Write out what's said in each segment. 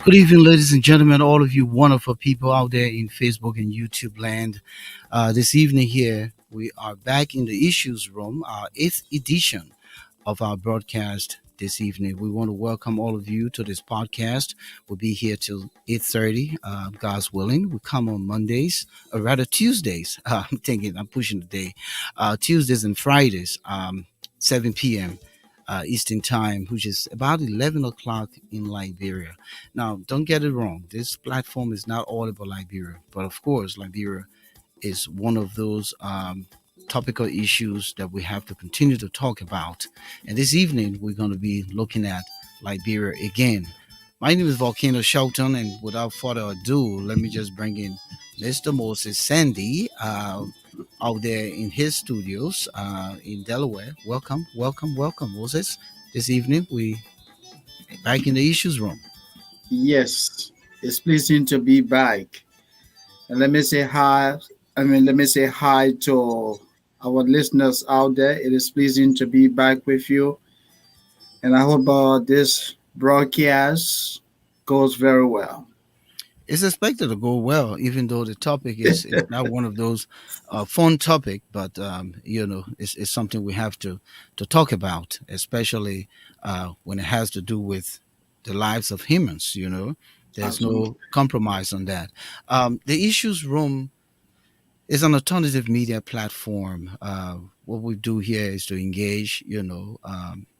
Good evening, ladies and gentlemen, all of you wonderful people out there in Facebook and YouTube land. This evening here, we are back in the Issues Room, our eighth edition of our broadcast this evening. We want to welcome all of you to this podcast. We'll be here till 8:30, God's willing. We come on Mondays, or rather Tuesdays. I'm pushing the day. Tuesdays and Fridays, 7 p.m. Eastern Time, which is about 11 o'clock in Liberia. Now, don't get it wrong. This platform is not all about Liberia, but of course, Liberia is one of those topical issues that we have to continue to talk about. And this evening, we're going to be looking at Liberia again. My name is Volcano Shelton, and without further ado, let me just bring in Mr. Moses Sandy out there in his studios in Delaware. Welcome, welcome, welcome, Moses. This evening, we back in the issues room. Yes, it's pleasing to be back. And let me say hi. Let me say hi to our listeners out there. It is pleasing to be back with you. And I hope this broadcast goes very well. It's expected to go well, even though the topic is not one of those fun topic, but it's something we have to talk about, especially when it has to do with the lives of humans. There's Absolutely. no compromise on that. The issues room is an alternative media platform. What we do here is to engage,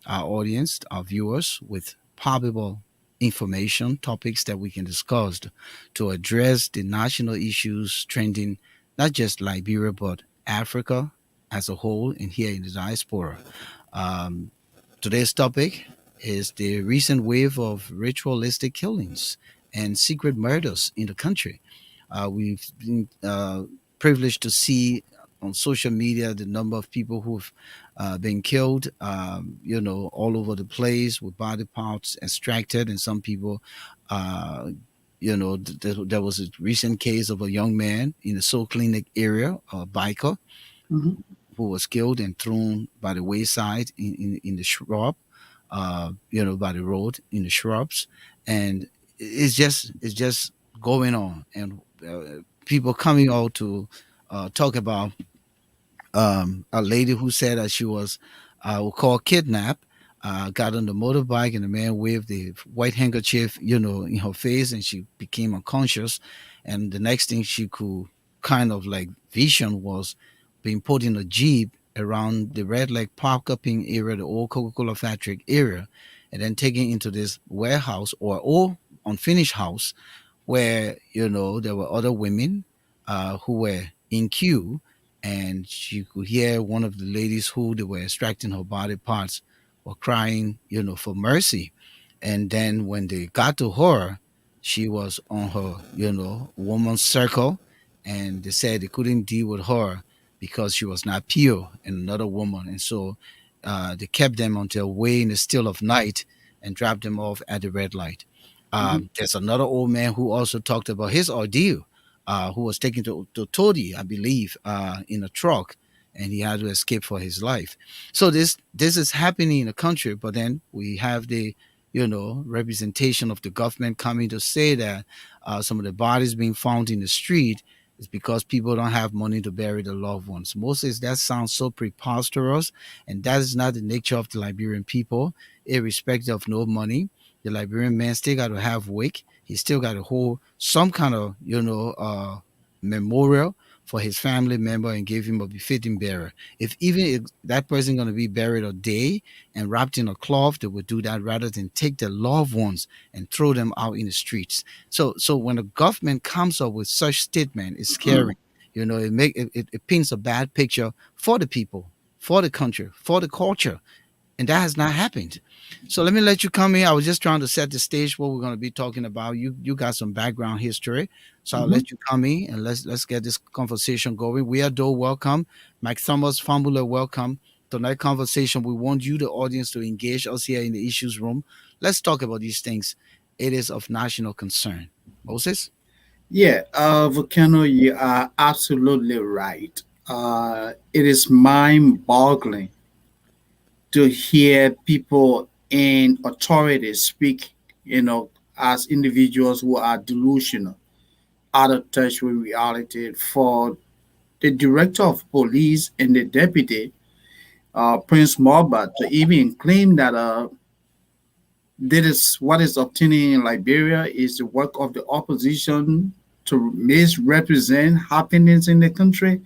our audience, our viewers, with palpable information, topics that we can discuss to address the national issues trending, not just Liberia, but Africa as a whole and here in the diaspora. Um, Today's topic is the recent wave of ritualistic killings and secret murders in the country. We've been privileged to see on social media the number of people who've been killed, all over the place with body parts extracted, and some people, uh, there was a recent case of a young man in the Soul Clinic area, a biker, Mhm. who was killed and thrown by the wayside in the shrub, by the road in the shrubs, and it's just going on, and people coming out to talk about a lady who said that she was, we call kidnapped. Got on the motorbike and the man waved the white handkerchief, in her face, and she became unconscious. And the next thing she could kind of like vision was being put in a jeep around the Red Lake Park upping area, the old Coca-Cola factory area, and then taken into this warehouse or old unfinished house where there were other women who were in queue, and she could hear one of the ladies who they were extracting her body parts were crying, for mercy. And then when they got to her, she was on her, woman's circle, and they said they couldn't deal with her because she was not pure and another woman, and so they kept them until way in the still of night and dropped them off at the red light. Mhm. There's another old man who also talked about his ordeal, who was taken to Todi, I believe, in a truck, and he had to escape for his life. So this is happening in the country, but then we have the representation of the government coming to say that some of the bodies being found in the street is because people don't have money to bury their loved ones. Moses, that sounds so preposterous, and that is not the nature of the Liberian people, irrespective of no money. The Liberian man still got to have wake. He still got to hold some kind of, memorial for his family member and give him a befitting burial. If even if that person going to be buried a day and wrapped in a cloth, they would do that rather than take their loved ones and throw them out in the streets. So when the government comes up with such statement, it's scary. It paints a bad picture for the people, for the country, for the culture, and that has not happened. So let me let you come in. I was just trying to set the stage what we're going to be talking about. You got some background history, so I'll Mhm. let you come in and let's get this conversation going. We are Doe, welcome. Mike Thomas, Fambula, welcome. Tonight conversation, we want you, the audience, to engage us here in the issues room. Let's talk about these things. It is of national concern. Moses. Yeah, Volcano, you are absolutely right. It is mind boggling to hear people in authority speak, as individuals who are delusional, out of touch with reality. For the director of police and the deputy, Prince Morbert, to even claim that that is what is obtaining in Liberia is the work of the opposition to misrepresent happenings in the country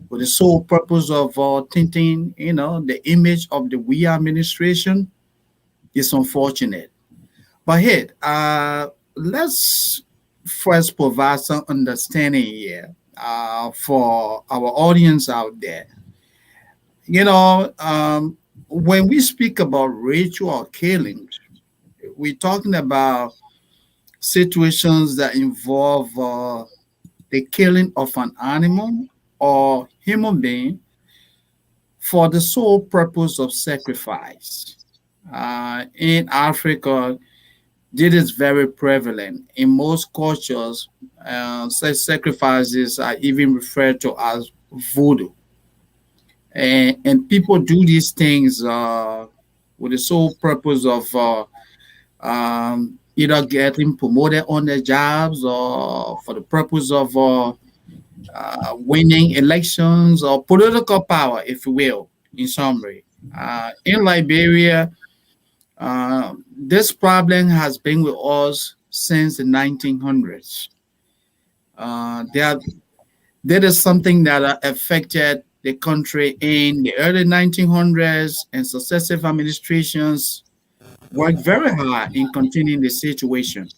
with the sole purpose of tinting, the image of the we administration is unfortunate. But hey, let's first provide some understanding here for our audience out there. You know, when we speak about ritual killings, we're talking about situations that involve the killing of an animal or human being for the sole purpose of sacrifice. In Africa, this is very prevalent. In most cultures, such sacrifices are even referred to as voodoo. And people do these things with the sole purpose of either getting promoted on their jobs or for the purpose of winning elections or political power, if you will, in summary. In Liberia, this problem has been with us since the 1900s. There, that is something that affected the country in the early 1900s, and successive administrations worked very hard in containing the situation.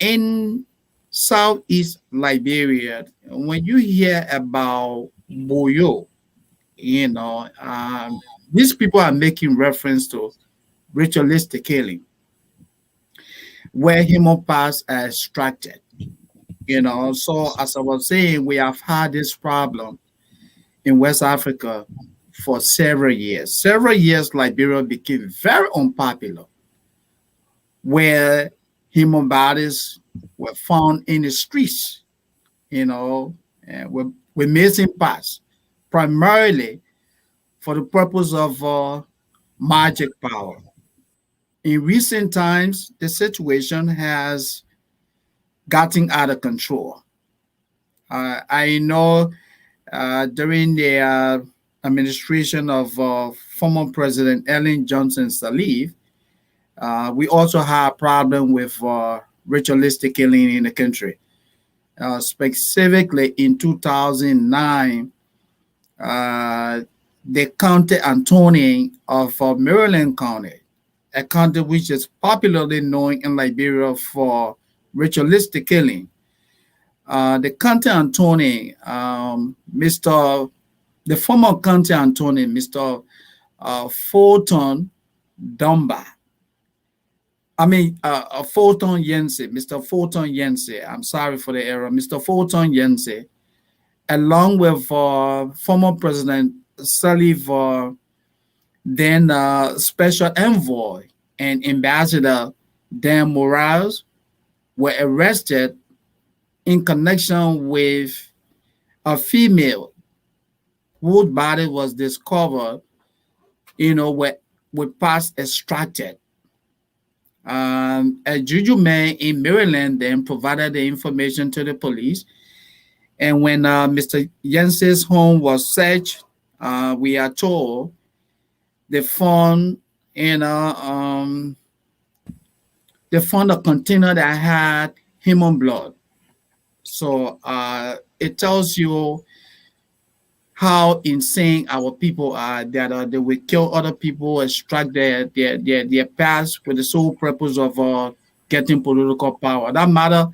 In Southeast Liberia, when you hear about Boyo, these people are making reference to ritualistic killing, where human parts are extracted. So as I was saying, we have had this problem in West Africa for several years. Several years, Liberia became very unpopular, where human bodies were found in the streets, and with missing parts, primarily for the purpose of magic power. In recent times, the situation has gotten out of control. I know during the administration of former President Ellen Johnson Sirleaf, we also had a problem with ritualistic killing in the country. Specifically in 2009, uh, the county Antony of Maryland County, a county which is popularly known in Liberia for ritualistic killing. The county Antony, the former county Antony, Mr. Fulton Dunbar. Fulton Yense, Mr. Fulton Yense. I'm sorry for the error. Mr. Fulton Yense, along with former President Sirleaf, then Special Envoy and Ambassador Dan Morales, were arrested in connection with a female whose body was discovered, with parts extracted. A juju man in Maryland then provided the information to the police. And when Mr. Yense's home was searched, we are told they found, they found a container that had human blood. So it tells you how insane our people are, that they will kill other people, extract their past with the sole purpose of getting political power. That matter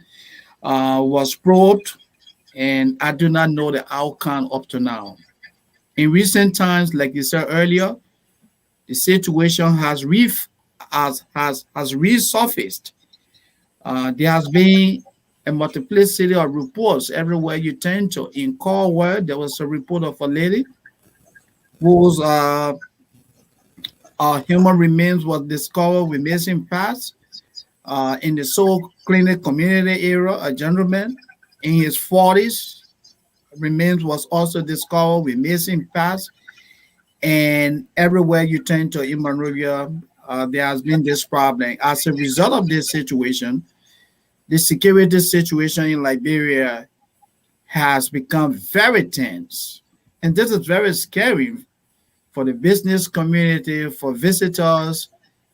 was probed, and I do not know the outcome up to now. In recent times, like you said earlier, the situation has resurfaced. There has been a multiplicity of reports everywhere you turn to. In Cornwall, there was a report of a lady whose human remains was discovered with missing parts. In the Soul Clinic community area, a gentleman in his 40s remains was also discovered with missing parts. And everywhere you turn to in Monrovia, there has been this problem. As a result of this situation, the security situation in Liberia has become very tense. And this is very scary for the business community, for visitors,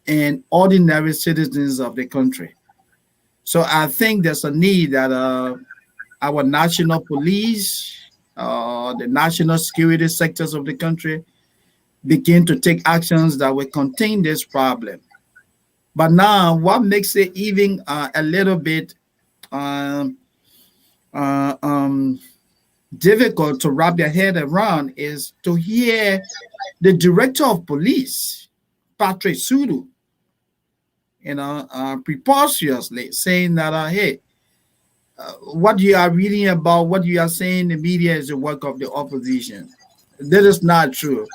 and ordinary citizens of the country. So I think there's a need that our national police, the national security sectors of the country begin to take actions that will contain this problem. But now, what makes it even a little bit um, uh, um, difficult to wrap their head around is to hear the director of police, Patrick Sudu, preposterously saying that, hey, what you are reading about, what you are saying in the media is the work of the opposition. That is not true.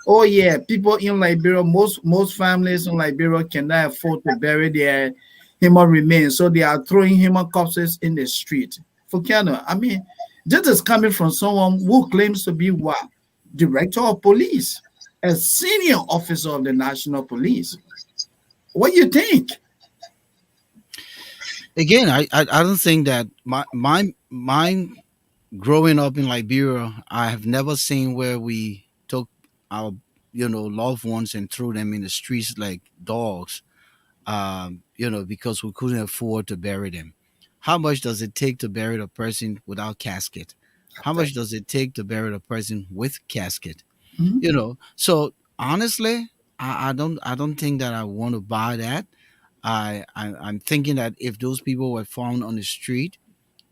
Oh yeah, people in Liberia, most families in Liberia cannot afford to bury their human remains, so they are throwing human corpses in the street. Volcano, I mean, this is coming from someone who claims to be what? Director of police, a senior officer of the national police. What do you think? Again, I don't think that my growing up in Liberia, I have never seen where we took our loved ones and threw them in the streets like dogs, because we couldn't afford to bury them. How much does it take to bury a person without casket? How much does it take to bury a person with casket? Mhm, So honestly, I don't think that I want to buy that. I'm thinking that if those people were found on the street,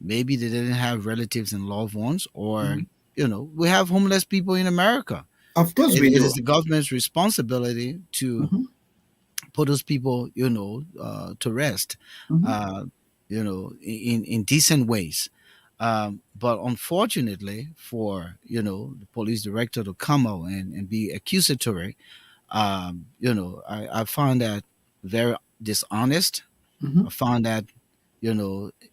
maybe they didn't have relatives and loved ones, or mhm. we have homeless people in America. Of course we It do. is the government's responsibility to Mhm, put those people, to rest, mhm, uh, in decent ways. But unfortunately, for the police director to come out and be accusatory, I found that very dishonest. mhm, I found that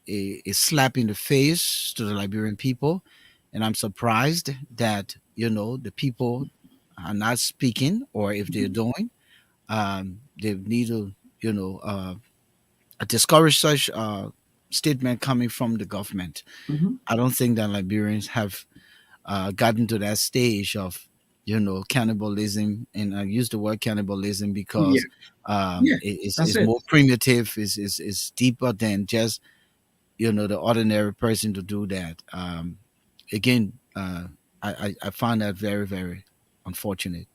a slap in the face to the Liberian people, and I'm surprised that the people are not speaking, or if they're mhm, doing, they need to discourage such statement coming from the government. mhm. I don't think that Liberians have gotten to that stage of cannibalism, and I use the word cannibalism Yeah, because yeah, that's is it. more primitive, is deeper than just the ordinary person to do that. Again, I find that very, very unfortunate.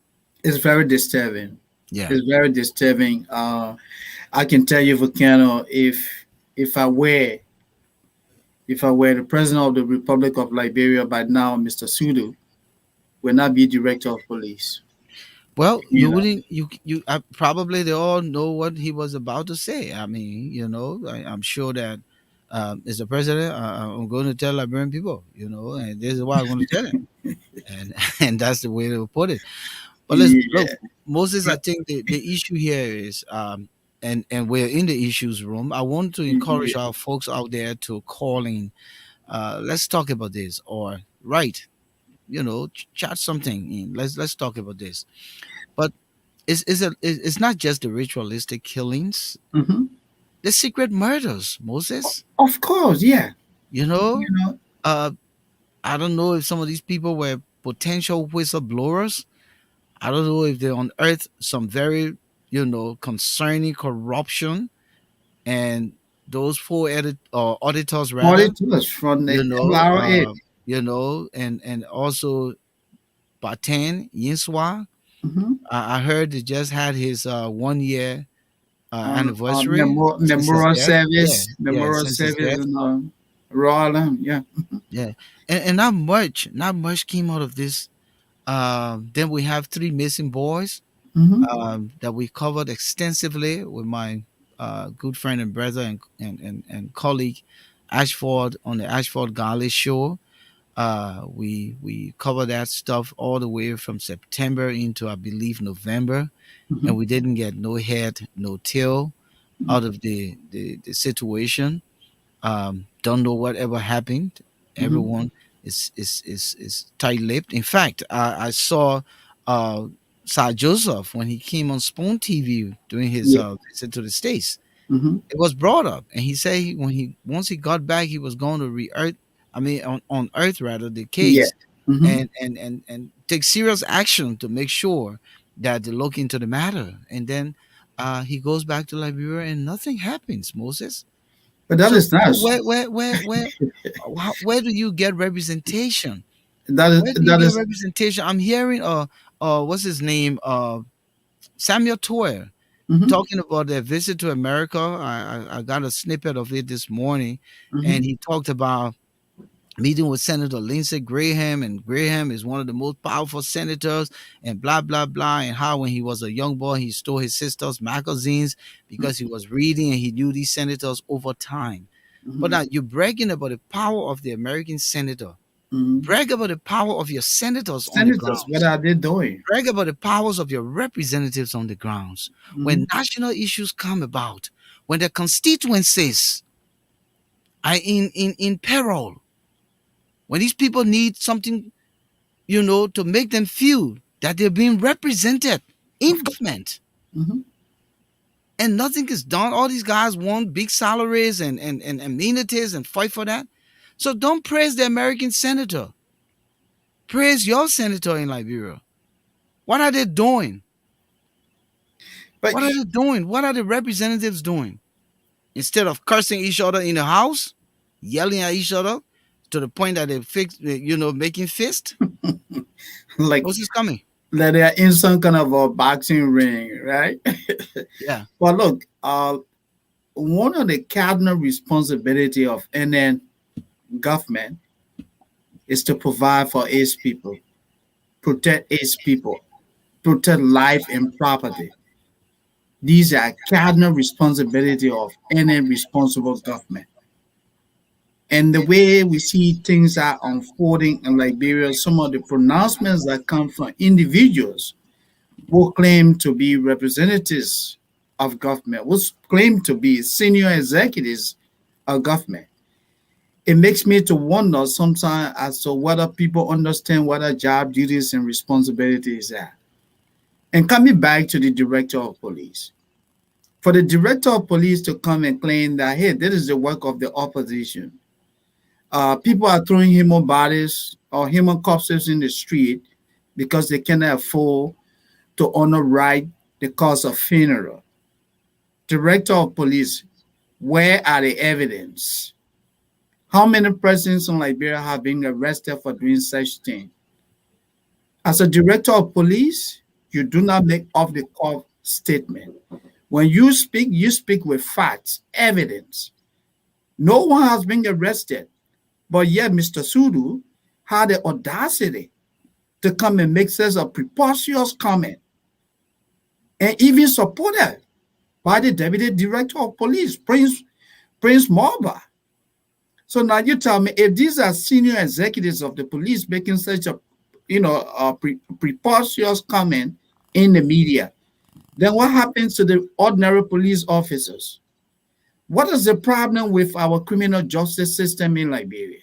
It's very disturbing. Yeah. It's very disturbing. I can tell you, Volcano, if I were if I were the president of the Republic of Liberia by now, Mr. Sudu will not be director of police. Well, You you know, wouldn't. You probably they all know what he was about to say. I mean, I'm sure that as a president, I'm going to tell Liberian people, and this is what I'm going to tell them, and and that's the way to put it. But let's look, yeah. Moses. I But think the issue here is, and we're in the issues room. I want to encourage yeah. our folks out there to call in. Let's talk about this, or write, chat something in. Let's talk about this. But it's not just the ritualistic killings, Hmm. the secret murders, Moses. Of course, yeah. You You know, know, uh, I don't know if some of these people were potential whistleblowers. I don't know if they unearthed some very, concerning corruption, and those four auditors rather, auditors from the you know, LRA. uh, and also Baten Yinswa. Mm-hmm. I heard he just had his 1 year anniversary since his Memorial death. Yeah, service, yeah, memorial since his service, death. and Roland, yeah. Yeah, and not much came out of this. Then we have three missing boys Mm-hmm. that we covered extensively with my good friend and brother and colleague Ashford on the Ashford Garley show. We covered that stuff all the way from September into, I believe, November, Mm-hmm. and we didn't get no head, no tail out of the situation. Don't know whatever happened. Mm-hmm. Everyone is tight-lipped. In fact, I saw uh, Sir Joseph when he came on Spoon TV doing his Yeah. visit to the States. Mm-hmm. It was brought up, and he said when he once he got back, he was going to re-earth. I mean, on Earth rather, the Yeah. case, Mm-hmm. and take serious action to make sure that they look into the matter. And then he goes back to Liberia, and nothing happens, Moses. But that So is nice. where do you get representation? That is Where do you that get is. representation? I'm hearing what's his name Samuel Toyer Mm-hmm. talking about their visit to America. I got a snippet of it this morning, Mm-hmm. and he talked about meeting with Senator Lindsey Graham, and Graham is one of the most powerful senators, and blah blah blah, and how when he was a young boy he stole his sister's magazines because he was reading and he knew these senators over time. But Mm-hmm. now you're bragging about the power of the American senator. Mm-hmm. Brag about the power of your senators on the Senators, what grounds. are they doing? Brag about the powers of your representatives on the grounds. Mm-hmm. When national issues come about, when the constituencies are in peril, when these people need something, to make them feel that they're being represented in Of course. government, Mm-hmm. and nothing is done. All these guys want big salaries and amenities and fight for that. So don't praise the American senator. Praise your senator in Liberia. What are they doing? But What are they doing? What are the representatives doing? Instead of cursing each other in the house, yelling at each other to the point that they making fist. like What's this coming? that they are in some kind of a boxing ring, right? Yeah, But look, one of the cardinal responsibility of any government is to provide for its people, protect its people, protect life and property. These are cardinal responsibility of any responsible government. And the way we see things are unfolding in Liberia, some of the pronouncements that come from individuals who claim to be representatives of government, who claim to be senior executives of government, it makes me to wonder sometimes as to whether people understand what their job duties and responsibilities are. And coming back to the director of police, for the director of police to come and claim that, hey, this is the work of the opposition. People are throwing human bodies or human corpses in the street because they cannot afford to honor right the cost of funeral. Director of police, where are the evidence? How many persons in Liberia have been arrested for doing such thing? As a director of police, you do not make off the cuff statement. When you speak with facts, evidence. No one has been arrested, but yet Mr. Sudu had the audacity to come and make such a preposterous comment and even supported by the deputy director of police, Prince Marba. So now you tell me if these are senior executives of the police making such a preposterous comment in the media, then what happens to the ordinary police officers? What is the problem with our criminal justice system in Liberia?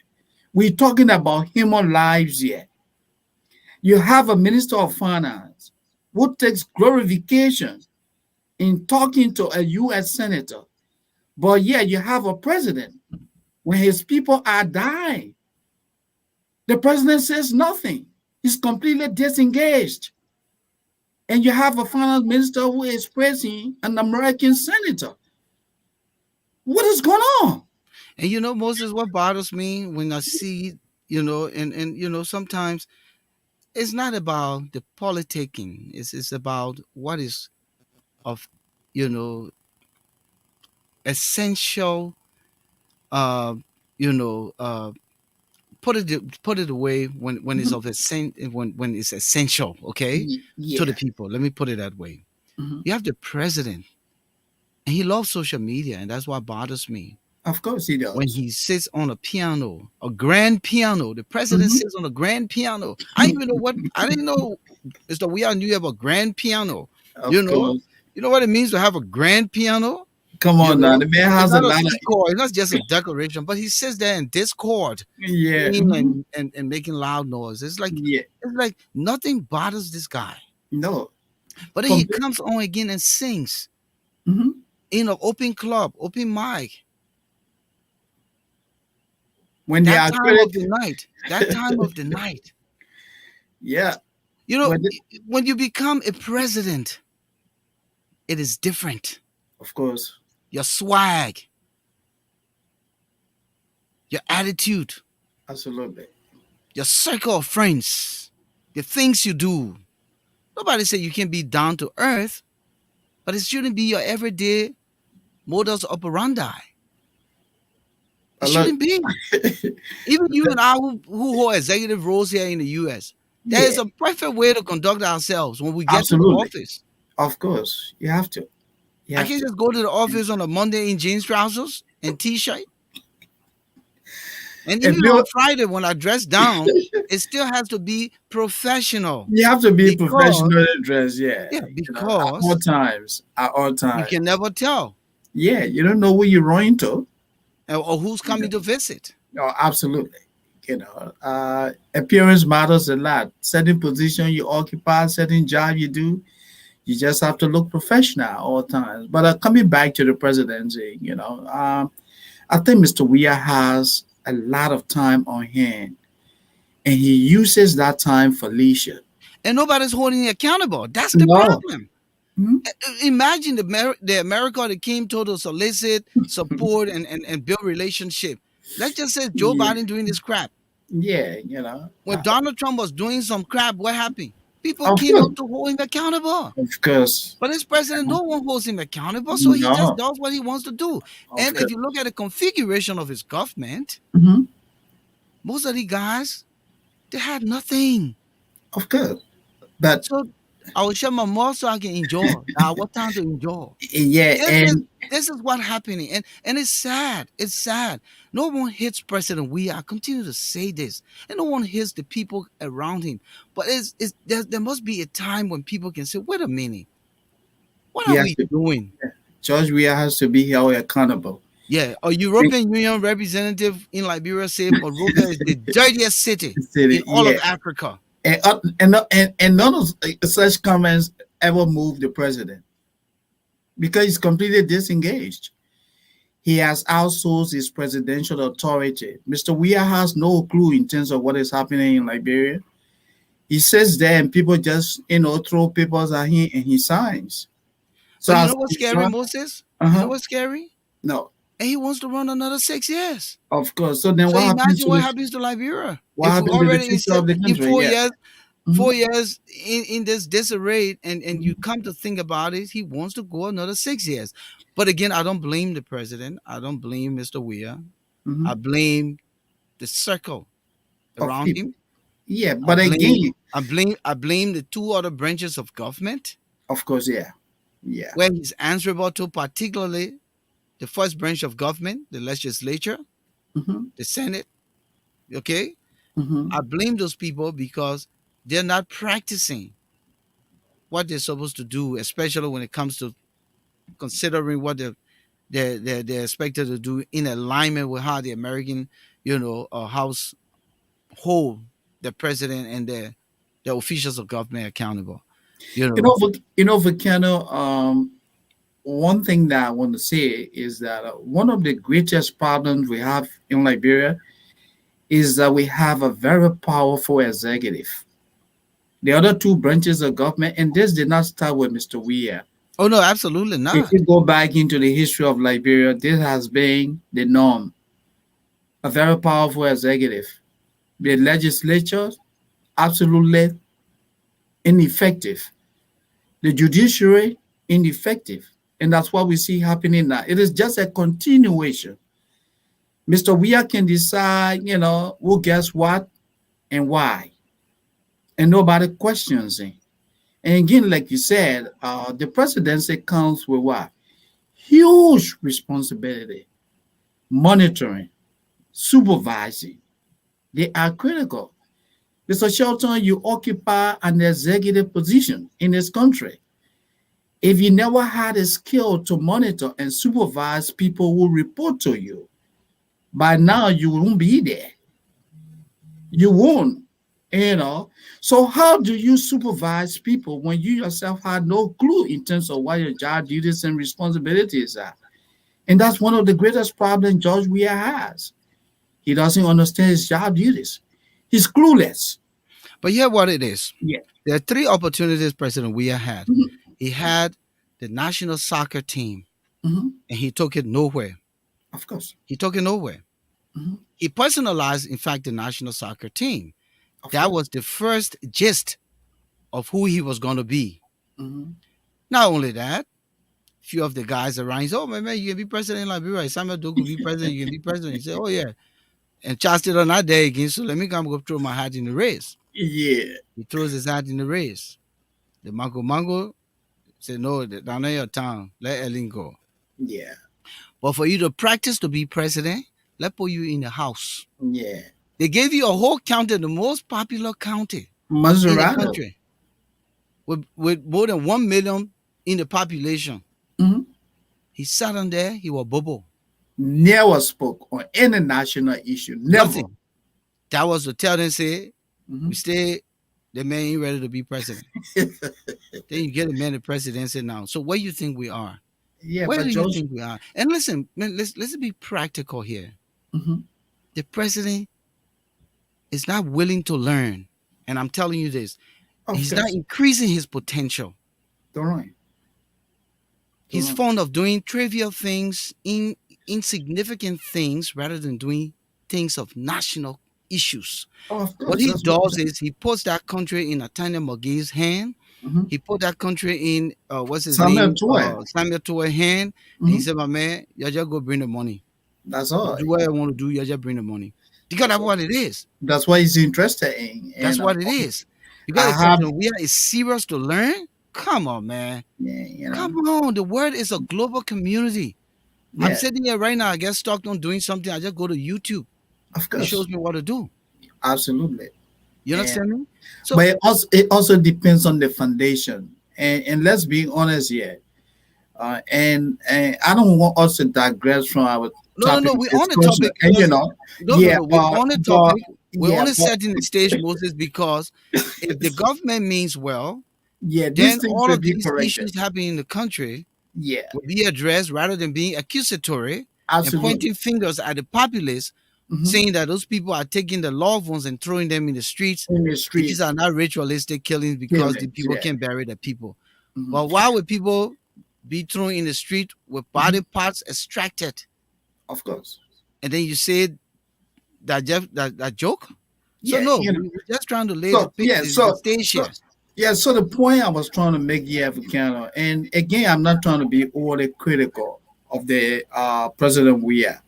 We're talking about human lives here. You have a minister of finance who takes glorification in talking to a U.S. senator, but yet you have a president when his people are dying. The president says nothing. He's completely disengaged. And you have a finance minister who is praising an American senator. What is going on? and Moses, what bothers me when I see, and sometimes it's not about the politicking. It's about what is of, you know, essential. Uh, you know, uh, put it away when it's Mhm. of when it's essential, okay, to the Yeah. people. Let me put it that way. Mhm. You have the president, and he loves social media, and that's what bothers me. Of course he When does. he sits on a piano, a grand piano, the president Mhm. sits on a grand piano. I didn't even know what I didn't know, Mr. We all knew you have a grand piano. You Of know, course. you know what it means to have a grand piano. Come You on now. know, The man it's has a not a lot of. decor. It's not just a decoration, but he sits there in discord, Yeah. singing Mhm. and making loud noise. Yeah. It's like nothing bothers this guy. No. But then he Complete. comes on again and sings Hmm. in an open club, open mic, When they that are time of critic, the night, that time of the night. yeah. You know, When they, when you become a president, it is different. of course, Your swag, your attitude, absolutely. your circle of friends, the things you do. Nobody said you can be down to earth, but it shouldn't be your everyday modus operandi. It A lot. shouldn't be. Even you and I, who hold executive roles here in the U.S., there is Yeah, a perfect way to conduct ourselves when we get to the absolutely. office. Of course, you have to. You I have can't to. just go to the office on a Monday in jeans trousers and t-shirt. And And even people, on Friday when I dress down, it still has to be professional you have to be because, professional dressed. Yeah, yeah, at all because times. At all you times. can never tell Yeah, you don't know who you're running to. or who's You know. coming to visit. Oh, absolutely. Appearance matters a lot. Certain position you occupy, certain job you do, you just have to look professional at all times. But coming back to the presidency, I think Mr. Weah has a lot of time on hand, and he uses that time for leisure. And nobody's holding you accountable. That's the No. problem. Mhm. Imagine the America that came to solicit support and build relationship. Let's just say Joe Yeah, Biden doing this crap. yeah, When Donald Trump was doing some crap, what happened? People of came course, up to hold him accountable. of course, But this president, no one holds him accountable, so he just no, does what he wants to do. of And if course, you look at the configuration of his government, hmm most of the guys, they had nothing. of course. But So I will shut my mouth so I can enjoy. Now, what time to enjoy? yeah, This is and this is what happening, and it's sad. It's sad. No one hits President We. I continue to say this, and no one hits the people around him. But there must be a time when people can say, "Wait a minute, what he are has we to. doing?" George Weah has to be held accountable. Yeah, a European Union representative in Liberia said Monrovia is the dirtiest city in all of Yeah, Africa. and none of such comments ever moved the president because he's completely disengaged. He has outsourced his presidential authority. Mr. Weah has no clue in terms of what is happening in Liberia. He sits there and people just throw papers at him and he signs. So But you as know what's scary, Moses? You know uh-huh. what's scary? No, And he wants to run another 6 years. of course. So then So what happens imagine to what the happens to Liberia what if we happened to the already future of the in country? four Yeah. years, Mhm. 4 years in this disarray, and you Mhm. come to think about it, he wants to go another 6 years. But again, I don't blame the president. I don't blame Mr. Weah. I Mhm. blame the circle Of around people. him. Yeah, I but blame again, I blame the two other branches of government of course, yeah. Yeah. where he's answerable to, particularly the first branch of government, the legislature, Mhm. the Senate. Okay, Mhm. I blame those people because they're not practicing what they're supposed to do, especially when it comes to considering what they're expected to do in alignment with how the American, House hold the president and the officials of government accountable. You know, Volcano, one thing that I want to say is that one of the greatest problems we have in Liberia is that we have a very powerful executive. The other two branches of government, and this did not start with Mr. Weah. oh no, absolutely If not. you go back into the history of Liberia, this has been the norm. A very powerful executive. The legislature, absolutely ineffective. The judiciary, ineffective. And that's what we see happening now. It is just a continuation. Mr. Weah can decide, who gets what and why. And nobody questions it. And again, like you said, the presidency comes with what? Huge responsibility, monitoring, supervising. They are critical. Mr. Shelton, you occupy an executive position in this country. If you never had a skill to monitor and supervise people who report to you, by now you won't be there. You won't. You know, so how do you supervise people when you yourself had no clue in terms of what your job duties and responsibilities are? And that's one of the greatest problems George Weah has. He doesn't understand his job duties. He's clueless. But here, what it is, Yeah. there are three opportunities President Weah had. Mhm. He had the national soccer team, Mhm. and he took it nowhere. Of course. He took it nowhere. Mhm. He personalized, in fact, the national soccer team. Of That course. was the first gist of who he was going to be. Mhm. Not only that, few of the guys around, he said, "Oh, man, you can be president in Liberia. Samuel Doe could be president. You can be president." He said, "Oh, yeah." And Charles did on that day again, so let me come go throw my hat in the race. Yeah. He throws his hat in the race. The Mango said, "No, down in your town, let Ellen go." Yeah. But for you to practice to be president, let put you in the house. Yeah. They gave you a whole county, the most popular county in the Maserati. country, with more than 1 million in the population. Mhm. He sat on there, he was bobo. Never spoke on any national issue. Never. Nothing. That was to tell them, say, we Mhm. stay, the man ain't ready to be president. Then you get a man the presidency now. So where you think we are? Yeah, Where but do you George. think we are? And listen, man, let's be practical here. Mhm. The president is not willing to learn. And I'm telling you this, Of he's not course. increasing his potential. Don't right. Don't He's right. fond of doing trivial things, insignificant things, rather than doing things of national issues. Oh, of What course. he That's what I'm does saying. is he puts that country in Nathaniel McGee's hand. Mhm. He put that country in what's his Samuel name? Tuer. Samuel Touré hand. And he Mhm. said, "My man, you just go bring the money. That's You all. do what I want to do, you just bring the money." Because That's that's all. what it is. That's what he's interested in. That's And what it is. Because I the have, president we are is serious to learn. Come on, man. yeah, Come on. The world is a global community. I'm yeah, sitting here right now. I get stuck on doing something. I just go to YouTube. of It course, shows me what to do. absolutely. You And understand me? So but it also depends on the foundation. And let's be honest here. And I don't want us to digress from our no. topic We're on the discussion. topic And because yeah, no. We're on the but topic. We're yeah, only but setting the stage, Moses, because if the government means well, yeah, these then things all will of be these corrected. issues happening in the country Yeah, will be addressed rather than being accusatory and absolutely. pointing fingers at the populace, Hmm. saying that those people are taking the loved ones and throwing them in the streets. In the These street, are not ritualistic killings because the killings. people Yeah. can't bury the people. Hmm. But why would people be thrown in the street with Hmm. body parts extracted? Of course. And then you say that joke? So Yeah, no, we're just trying to lay So yeah, the stage so here. yeah, so the point I was trying to make here, Vicano, and again, I'm not trying to be overly critical of the president we are,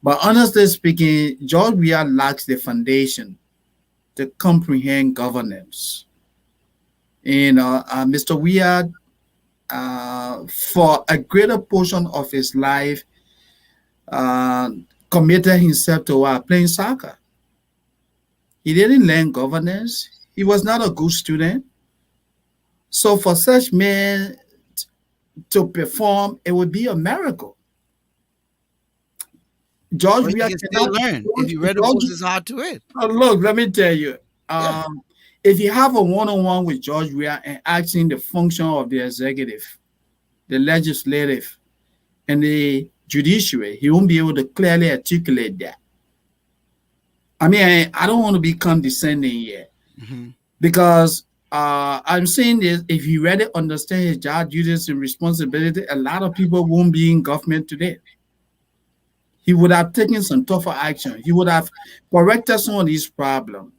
but honestly speaking, George Weah lacks the foundation to comprehend governance. Mr. Weah, for a greater portion of his life, uh, committed himself to playing soccer. He didn't learn governance. He was not a good student. So for such men to perform, it would be a miracle. George But he Weah can still cannot. learn if George, he read George, Moses hard to it. look, let me tell you. Yeah. If you have a one-on-one with George Weah and asking the function of the executive, the legislative, and the judiciary, he won't be able to clearly articulate that. I mean, I don't want to be condescending here Hmm. because I'm saying this: if he really understands his job duties and responsibility, a lot of people won't be in government today. He would have taken some tougher action. He would have corrected some of these problems.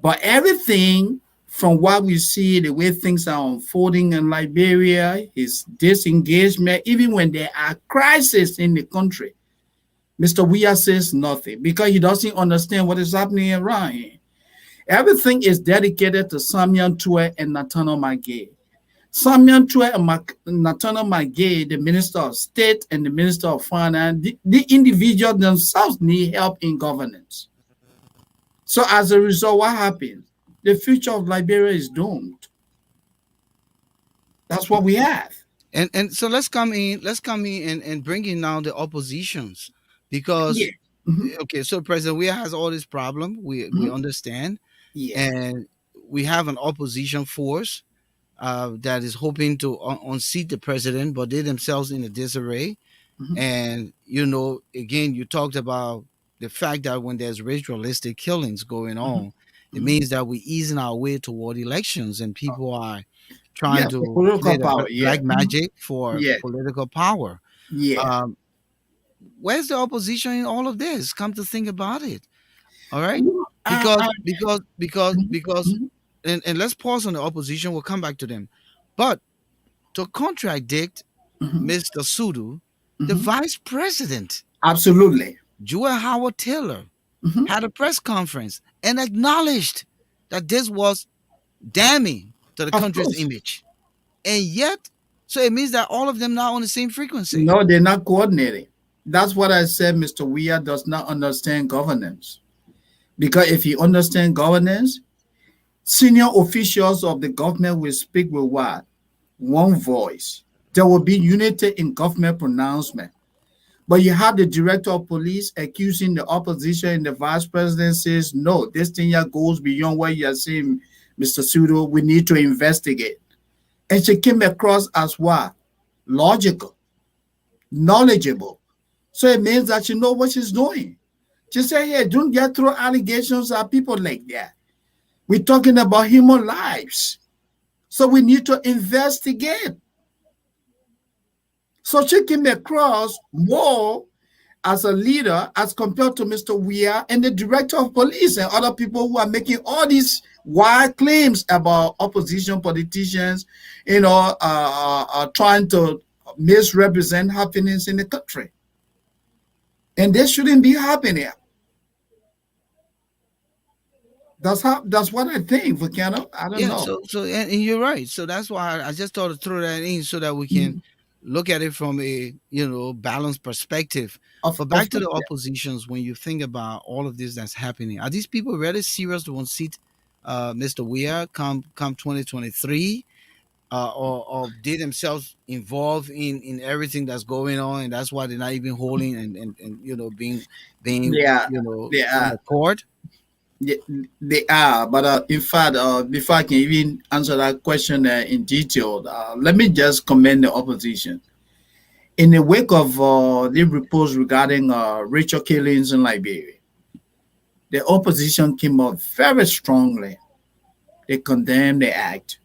But everything from what we see, the way things are unfolding in Liberia, his disengagement, even when there are crises in the country, Mr. Weah says nothing because he doesn't understand what is happening around him. Everything is dedicated to Samuel Tue and Nathaniel McGee. Samuel Tue and Nathaniel McGee, the Minister of State and the Minister of Finance, the individuals themselves need help in governance. So as a result, what happens? The future of Liberia is doomed. That's what we have. And so let's come in and bring in now the oppositions Yeah. because Mhm. okay, so President Weah has all this problem. We Mhm. understand. Yeah. and we have an opposition force that is hoping to unseat the president, but they themselves in a disarray. Hmm. And again, you talked about the fact that when there's ritualistic killings going Hmm. on, it Hmm. means that we're easing our way toward elections, and people are trying Yeah, for to political play the power. Yeah. black Mhm. magic for Yeah. political power. Yeah. Um, where's the opposition in all of this? Come to think about it, all right? You- I, Because I, because because mhm. because Mhm. and let's pause on the opposition. We'll come back to them, but to contradict Mhm. Mr. Sudu, the Mhm. vice president, Absolutely. Joel Howard Taylor, Mhm. had a press conference and acknowledged that this was damning to the Of country's course. image. And yet, so it means that all of them now on the same frequency. No, they're not coordinating. That's what I said. Mr. Weir does not understand governance. Because if he understands governance, senior officials of the government will speak with what? One voice. There will be unity in government pronouncement. But you have the director of police accusing the opposition, and the vice president says, no, this thing here goes beyond what you are saying, Mr. Sudo. We need to investigate. And she came across as what? Logical, knowledgeable. So it means that she knows what she's doing. She said, hey, don't get through allegations at people like that. We're talking about human lives. So we need to investigate. So she came across more as a leader as compared to Mr. Weir and the director of police and other people who are making all these wild claims about opposition politicians, trying to misrepresent happenings in the country. And this shouldn't be happening. That's what I think, Volcano. I don't Yeah, know. and you're right. So that's why I just thought to throw that in so that we can Mhm. look at it from a balanced perspective. But back Of to course, the yeah. oppositions, when you think about all of this that's happening, are these people really serious to unseat Mr. Weir come 2023? Or they themselves involved in everything that's going on, and that's why they're not even holding and being They are, they on are, the court. they, they are. But in fact, before I can even answer that question in detail, let me just commend the opposition. In the wake of the reports regarding racial killings in Liberia, the opposition came up very strongly. They condemned the act.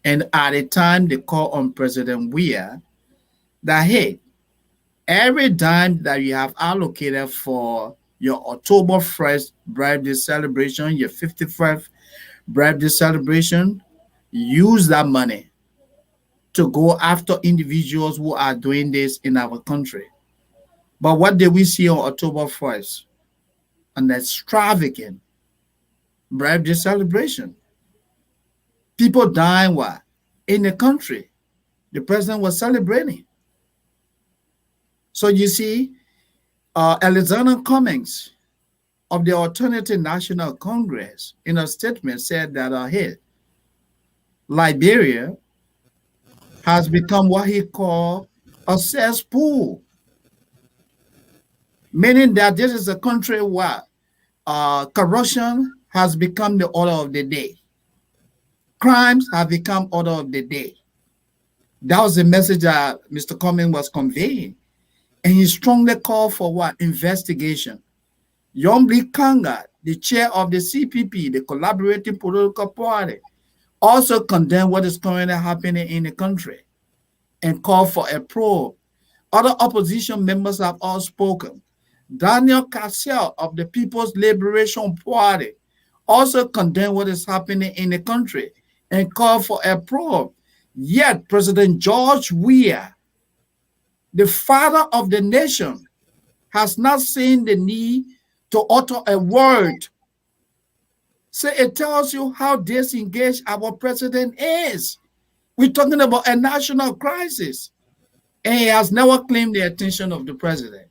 And at the time, they called on President Weir that, hey, every dime that you have allocated for your October 1st birthday celebration, your 51st birthday celebration, use that money to go after individuals who are doing this in our country. But what did we see on October 1st? An extravagant birthday celebration. People dying what? In the country. The president was celebrating. So you see, Alexander Cummings of the Alternative National Congress in a statement said that hey, Liberia has become what he called a cesspool, meaning that this is a country where corruption has become the order of the day. Crimes have become order of the day. That was the message that Mr. Cummings was conveying. And he strongly called for what? Investigation. Yombli Kanga, the chair of the CPP, the collaborating political party, also condemned what is currently happening in the country and called for a probe. Other opposition members have all spoken. Daniel Cassell of the People's Liberation Party also condemned what is happening in the country and called for a probe. Yet, President George Weah, the father of the nation, has not seen the need to utter a word. So it tells you how disengaged our president is. We're talking about a national crisis, and he has never claimed the attention of the president.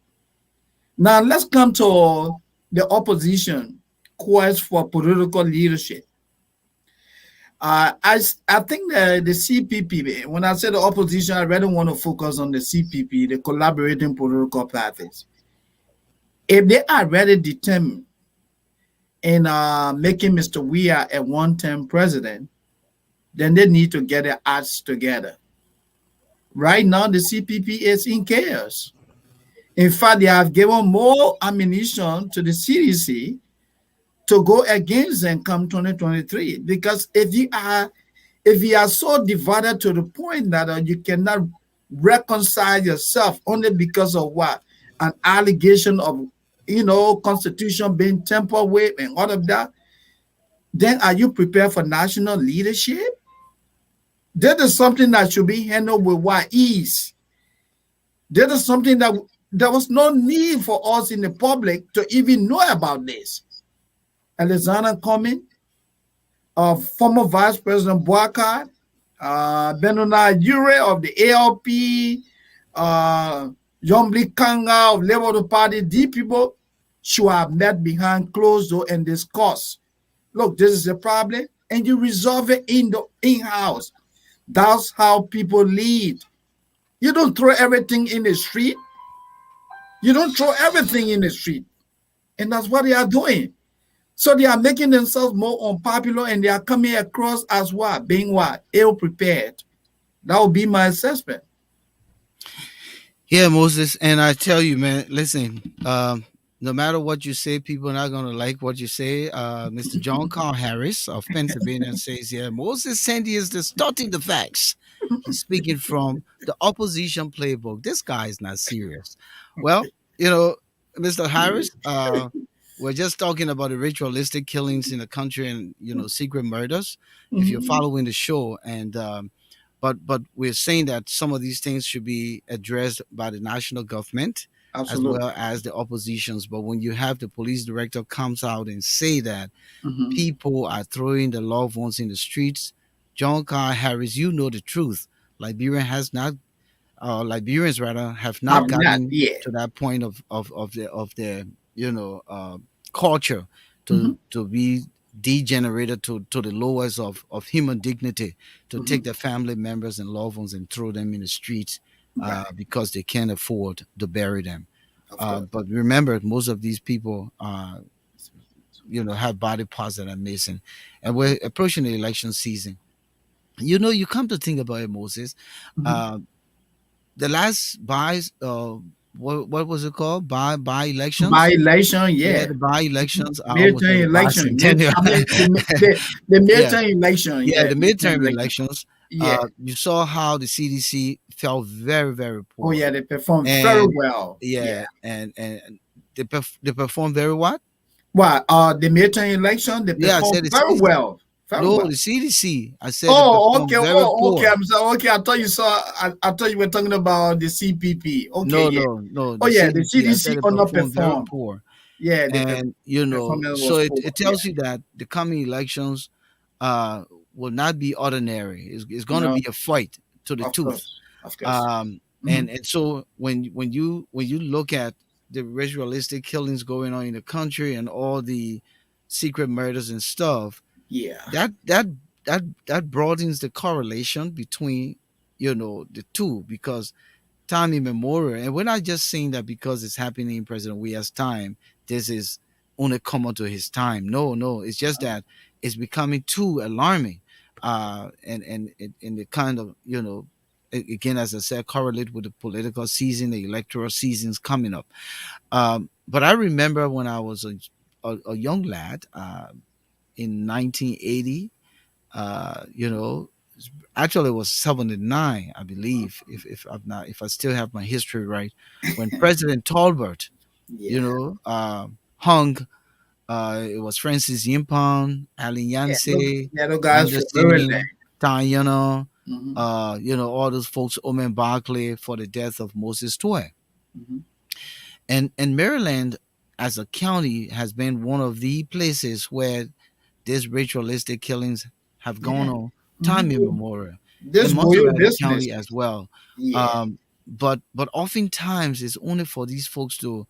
Now, let's come to the opposition quest for political leadership. I think the CPP, when I say the opposition, I really want to focus on the CPP, the collaborating political parties. If they are really determined in making Mr. Weah a one-term president, then they need to get their acts together. Right now, the CPP is in chaos. In fact, they have given more ammunition to the CDC to go against them come 2023. Because if you are so divided to the point that you cannot reconcile yourself only because of what? An allegation of, constitution being tampered with and all of that, then are you prepared for national leadership? That is something that should be handled with what ease. That is something that there was no need for us in the public to even know about this. Alexander Cumming, former Vice President Boakai, Benona Ure of the ALP, Yombli Kanga of Labour Party, these people should have met behind closed door and discussed. Look, this is a problem, and you resolve it in-house. That's how people lead. You don't throw everything in the street. You don't throw everything in the street. And that's what they are doing. So they are making themselves more unpopular and they are coming across as what? Being what? Ill prepared. That would be my assessment. Yeah, Moses, and I tell you, man, listen, no matter what you say, people are not gonna like what you say. Mr. John Carl Harris of Pennsylvania says, "Yeah, Moses Sandy is distorting the facts. He's speaking from the opposition playbook. This guy is not serious." Well, you know, Mr. Harris, we're just talking about the ritualistic killings in the country and secret murders. If you're Mhm. following the show, and but we're saying that some of these things should be addressed by the national government as Absolutely. well as the oppositions. But when you have the police director comes out and say that Mhm. people are throwing the loved ones in the streets, John Carl Harris, you know the truth. Liberia has not Liberians rather have not Have not gotten yet. to that point of their you know uh, culture Mhm. to be degenerated to the lowest of human dignity, to take Mhm. their family members and loved ones and throw them in the streets Right. because they can't afford to bury them. Of course. But remember, most of these people have body parts that are missing, and we're approaching the election season. You come to think about it, Moses. Mhm. uh, the last buys what was it called, by By elections. election, Yeah, yeah. the by Mhm. elections, I almost said Midterm the election. bicentennial. I mean, the Yeah, midterm election, yeah, yeah. the Midterm midterm election. elections. Yeah. You saw how the CDC felt very, very Oh, poor. yeah, they performed very And well. Yeah. yeah, and they performed very what. Well, the midterm election, they Yeah, I performed said the very CDC. well. Very No, well. the CDC, I said they Oh, performed okay. very Oh, okay. poor. I'm sorry. Okay, I thought you saw. I thought you were talking about the CPP. Okay, No, yeah. no, no, Oh, the yeah. The CDC, I CDC said they performed very underperformed. poor. Yeah, And performance so was it, poor. it Yeah. tells you that the coming elections uh will not be ordinary. It's going to No, be a fight to the of tooth. course, of course. Hmm. And so when you look at the ritualistic killings going on in the country and all the secret murders and stuff, Yeah. that broadens the correlation between the two, because time immemorial. And we're not just saying that because it's happening in President Weah's time, this is only common to his time. No, no, it's just that it's becoming too alarming. And it kind of, again, as I said, correlate with the political season, the electoral seasons coming up. But I remember when I was a young lad in 1980, you know, actually it was 79, I believe, if I still have my history right, when President Tolbert, Yeah. hung. It was Francis Yimpon, Alin Yeah. Look, Yanse, yeah, those guys for very Anderson, Tanyana, hmm all those folks, Omen Barkley, for the death of Moses Toy. hmm And Maryland as a county has been one of the places where these ritualistic killings have gone Yeah. on time hmm immemorial, This and boy Montserrat business. County as well. Yeah. But oftentimes it's only for these folks to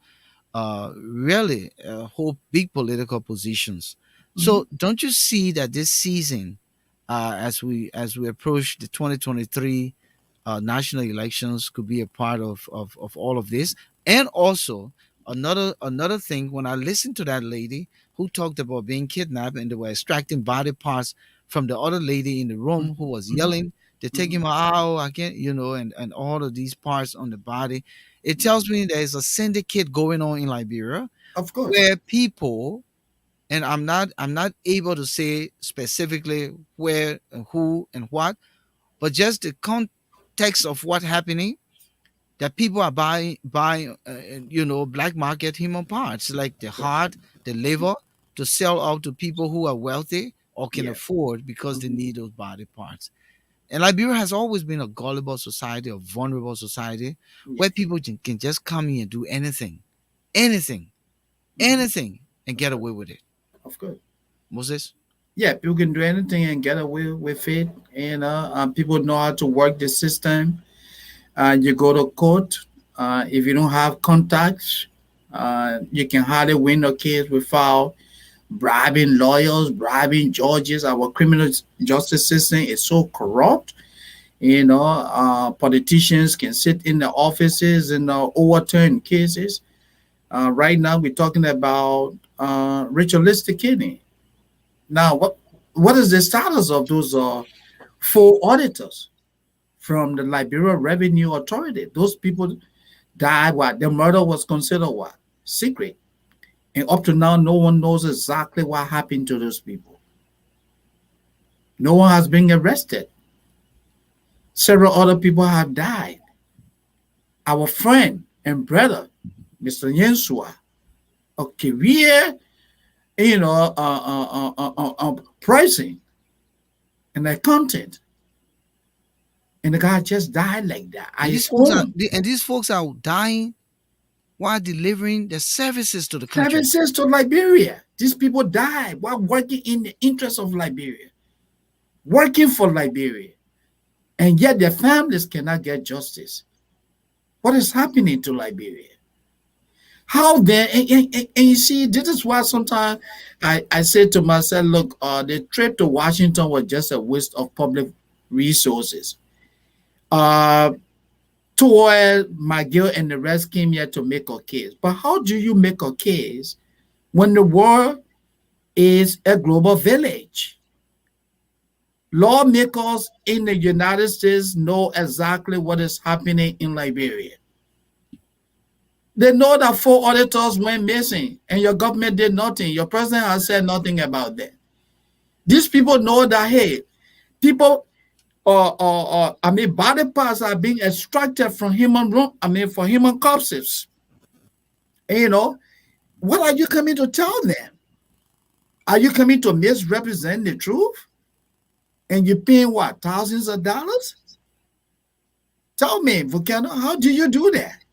really hold big political positions. hmm So don't you see that this season, as we approach the 2023 national elections, could be a part of all of this, and also Another thing, when I listened to that lady who talked about being kidnapped and they were extracting body parts from the other lady in the room who was Mhm. yelling, they're Mhm. taking her out, I can't, and all of these parts on the body. It tells me there's a syndicate going on in Liberia Of course. where people, and I'm not able to say specifically where and who and what, but just the context of what's happening, that people are buying black market human parts like the heart, the liver, to sell out to people who are wealthy or can Yeah. afford because they Mhm. need those body parts. And Liberia has always been a gullible society, a vulnerable society, Yeah. where people can just come in and do anything, anything, Mhm. anything, and Of get course. away with it. Of course. Moses. Yeah, people can do anything and get away with it. And people know how to work the system. You go to court. If you don't have contacts, you can hardly win a case without bribing lawyers, bribing judges. Our criminal justice system is so corrupt. Politicians can sit in the offices and overturn cases. Right now, we're talking about ritualistic killing. Now, what is the status of those four auditors from the Liberia Revenue Authority? Those people died. What the murder was considered what secret, and up to now, no one knows exactly what happened to those people. No one has been arrested. Several other people have died. Our friend and brother, Mr. Yensua, a career, pricing and accountant, and the guy just died like that at And his home. these folks are dying while delivering their services to the Seven country. says to Liberia, these people died while working in the interest of Liberia, working for Liberia, and yet their families cannot get justice. What is happening to Liberia? How then? And you see, this is why sometimes I say to myself, look, the trip to Washington was just a waste of public resources. Uh, Toy, McGill, and the rest came here to make a case. But how do you make a case when the world is a global village? Lawmakers in the United States know exactly what is happening in Liberia. They know that four auditors went missing and your government did nothing. Your president has said nothing about that. These people know that, hey, people, body parts are being extracted from for human corpses. And, what are you coming to tell them? Are you coming to misrepresent the truth? And you're paying what, thousands of dollars? Tell me, Volcano, how do you do that?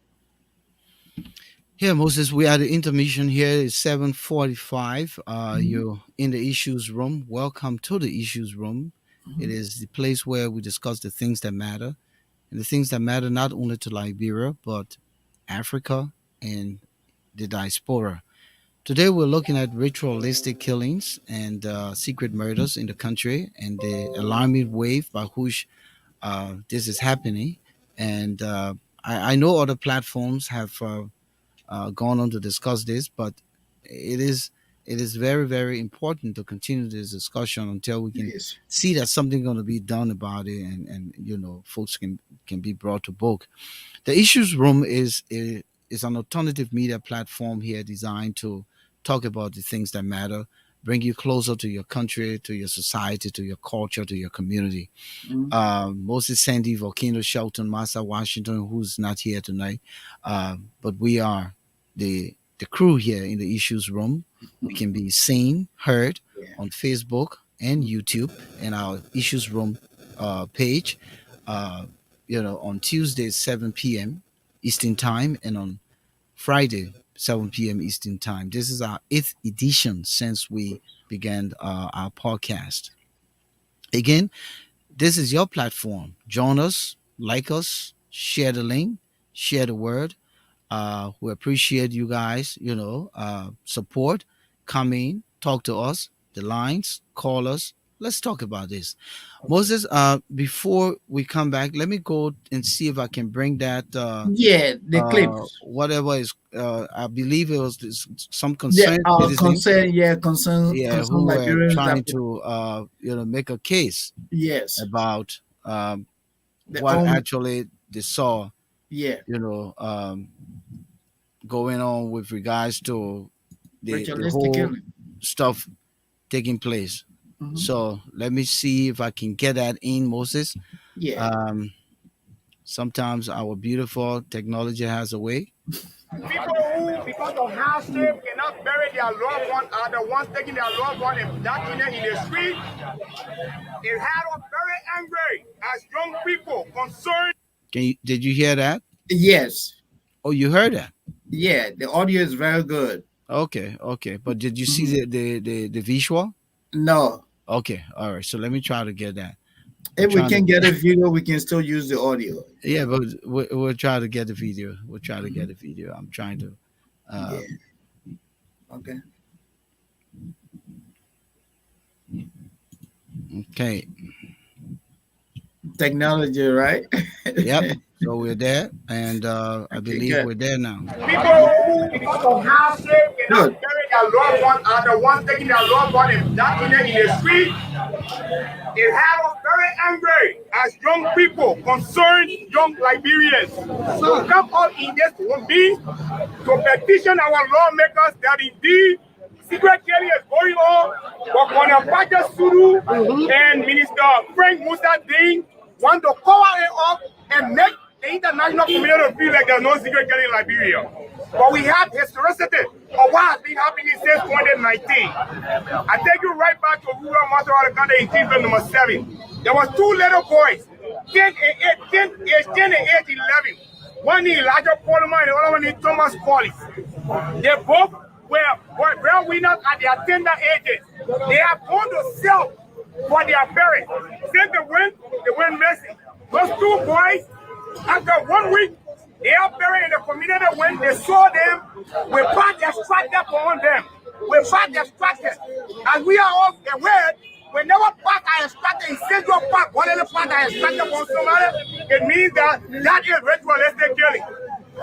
Here, Moses, we are the intermission here. It's 7:45. Mhm. You're in the issues room. Welcome to the issues room. It Mhm. is the place where we discuss the things that matter, and the things that matter not only to Liberia, but Africa and the diaspora. Today, we're looking at ritualistic killings and secret murders in the country and the alarming wave by which this is happening. And I know other platforms have gone on to discuss this, but it is it is very, very important to continue this discussion until we can Yes. see that something going to be done about it, and folks can be brought to book. The issues room is an alternative media platform here designed to talk about the things that matter, bring you closer to your country, to your society, to your culture, to your community. Mhm. Moses Sandy, Volcano Shelton, Massa Washington, who's not here tonight. But we are the crew here in the issues room. We can be seen, heard Yeah. on Facebook and YouTube and our issues room page. Uh, on Tuesdays 7 p.m. Eastern time and on Friday 7 p.m. Eastern time. This is our eighth edition since we began our podcast. Again, this is your platform. Join us, like us, share the link, share the word. We appreciate you guys, support. Come in, talk to us. The lines, call us. let's talk about this. Moses, before we come back, let me go and see if I can bring that Yeah, the clips. whatever is I believe it was some Yeah, concerned our citizens, concern, yeah, yeah, concern who were Liberians that trying to make a case yes, about the what own actually they saw, yeah, you know, going on with regards to the ritualistic whole killing. stuff taking place. Hmm. So let me see if I can get that in, Moses. Yeah, Um, Sometimes our beautiful technology has a way. People who, because of hardship, cannot bury their loved one are the ones taking their loved one and dumping it in the street. It had us very angry as young people concerned. Did you hear that? yes, Oh, you heard that. yeah. The audio is very good. Okay, okay. But did you see Mhm. the visual? No, Okay, all right. So let me try to get that. We're if we trying to can get a video, we can still use the audio. yeah, but we'll try to get the video. We'll try to get Mhm. the video. I'm trying to Yeah. um Okay. okay. Technology, right? Yep. So we're there, and I Okay, believe good. we're there now. People who, because of hardship, cannot Good. bury their loved one are the ones taking their loved one and dumping it in the street. It had us very angry as young people, concerned young Liberians, to come out in this means to petition our lawmakers that indeed secret killing is going on. But Bonapaja Suru and Minister Frank Musa Ding want to cover it up and make the international community feel like there's no secret killing in Liberia. But we have historicity of what has been happening since 2019. I take you right back to rural Massa Washington in season number 7. There was two little boys, 10 and 8, 10 and 8, 11. One in Elijah Polymer and the other one in Thomas Collins. They both were breadwinners at their tender ages. They are going to sell for their parents. Since they went missing. Those two boys, after 1 week, they are buried in the community. When they saw them, we part extracted on them. We part extracted. As we are all aware, whenever part are extracted in Central Park, whatever part are extracted from somebody, it means that that is ritualistic killing.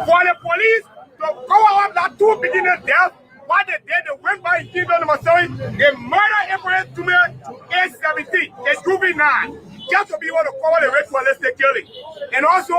For the police to cover up that two beginning death, what they did, they went by in kingdom number 7, they murdered Abraham Tume, age 17, a juvenile, just to be able to cover the ritualistic killing. And also,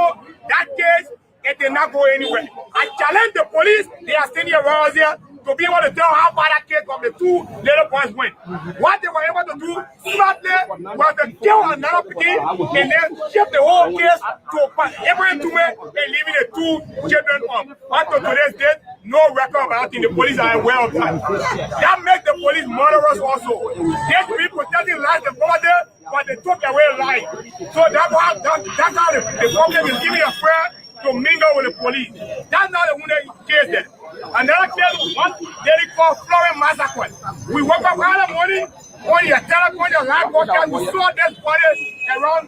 that case, it did not go anywhere. I challenge the police, they are standing around here, to be able to tell how far that case of the two little boys went. What they were able to do smartly was to kill another kid and then shift the whole case to Abraham Tume and leaving the two children up. Until today's date, no record about it. The police are aware of that. That makes the police murderers also. These people protecting lives and property, but they took away life. So that's how the public is giving a prayer to mingle with the police. That's not the only case there. Another case, one daily called Florence Massacre. We woke up early morning on your telephone, your live broadcast, we saw this body around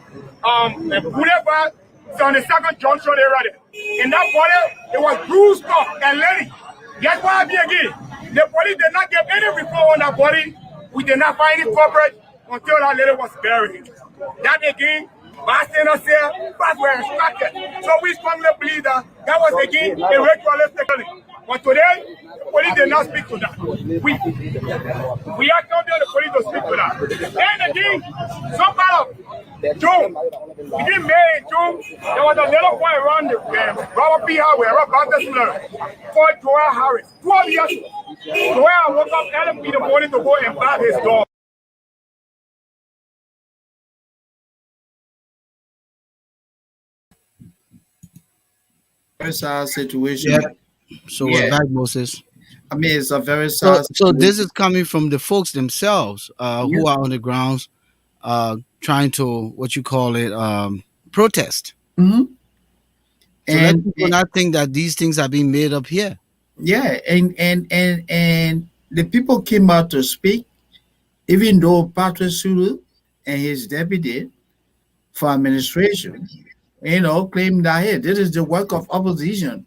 the boulevard on the second junction area there. In that body, it was bruised up and lady. Guess what happened again? The police did not give any report on that body. We did not find any culprit until that lady was buried. That again, bystanders say, but were extracted. So we strongly believe that that was again a ritualistic killing. But today, the police did not speak to that. We are counting on the police to speak to that. And again, some part of June, between May and June, there was a little boy around the Robert P. Highway, around Baptist called Joel Harris, 12 years old. Joel woke up early in the morning to go and bat his dog. Very sad Yeah. situation. So we're Yeah, back, Moses. I mean it's a very So, sad so this situation. is coming from the folks themselves, Yeah. who are on the grounds, trying to what you call it, protest. Hmm. So let And, people not think that these things are being made up here. yeah, and the people came out to speak, even though Patrick Sulu and his deputy for administration, claim that hey, this is the work of opposition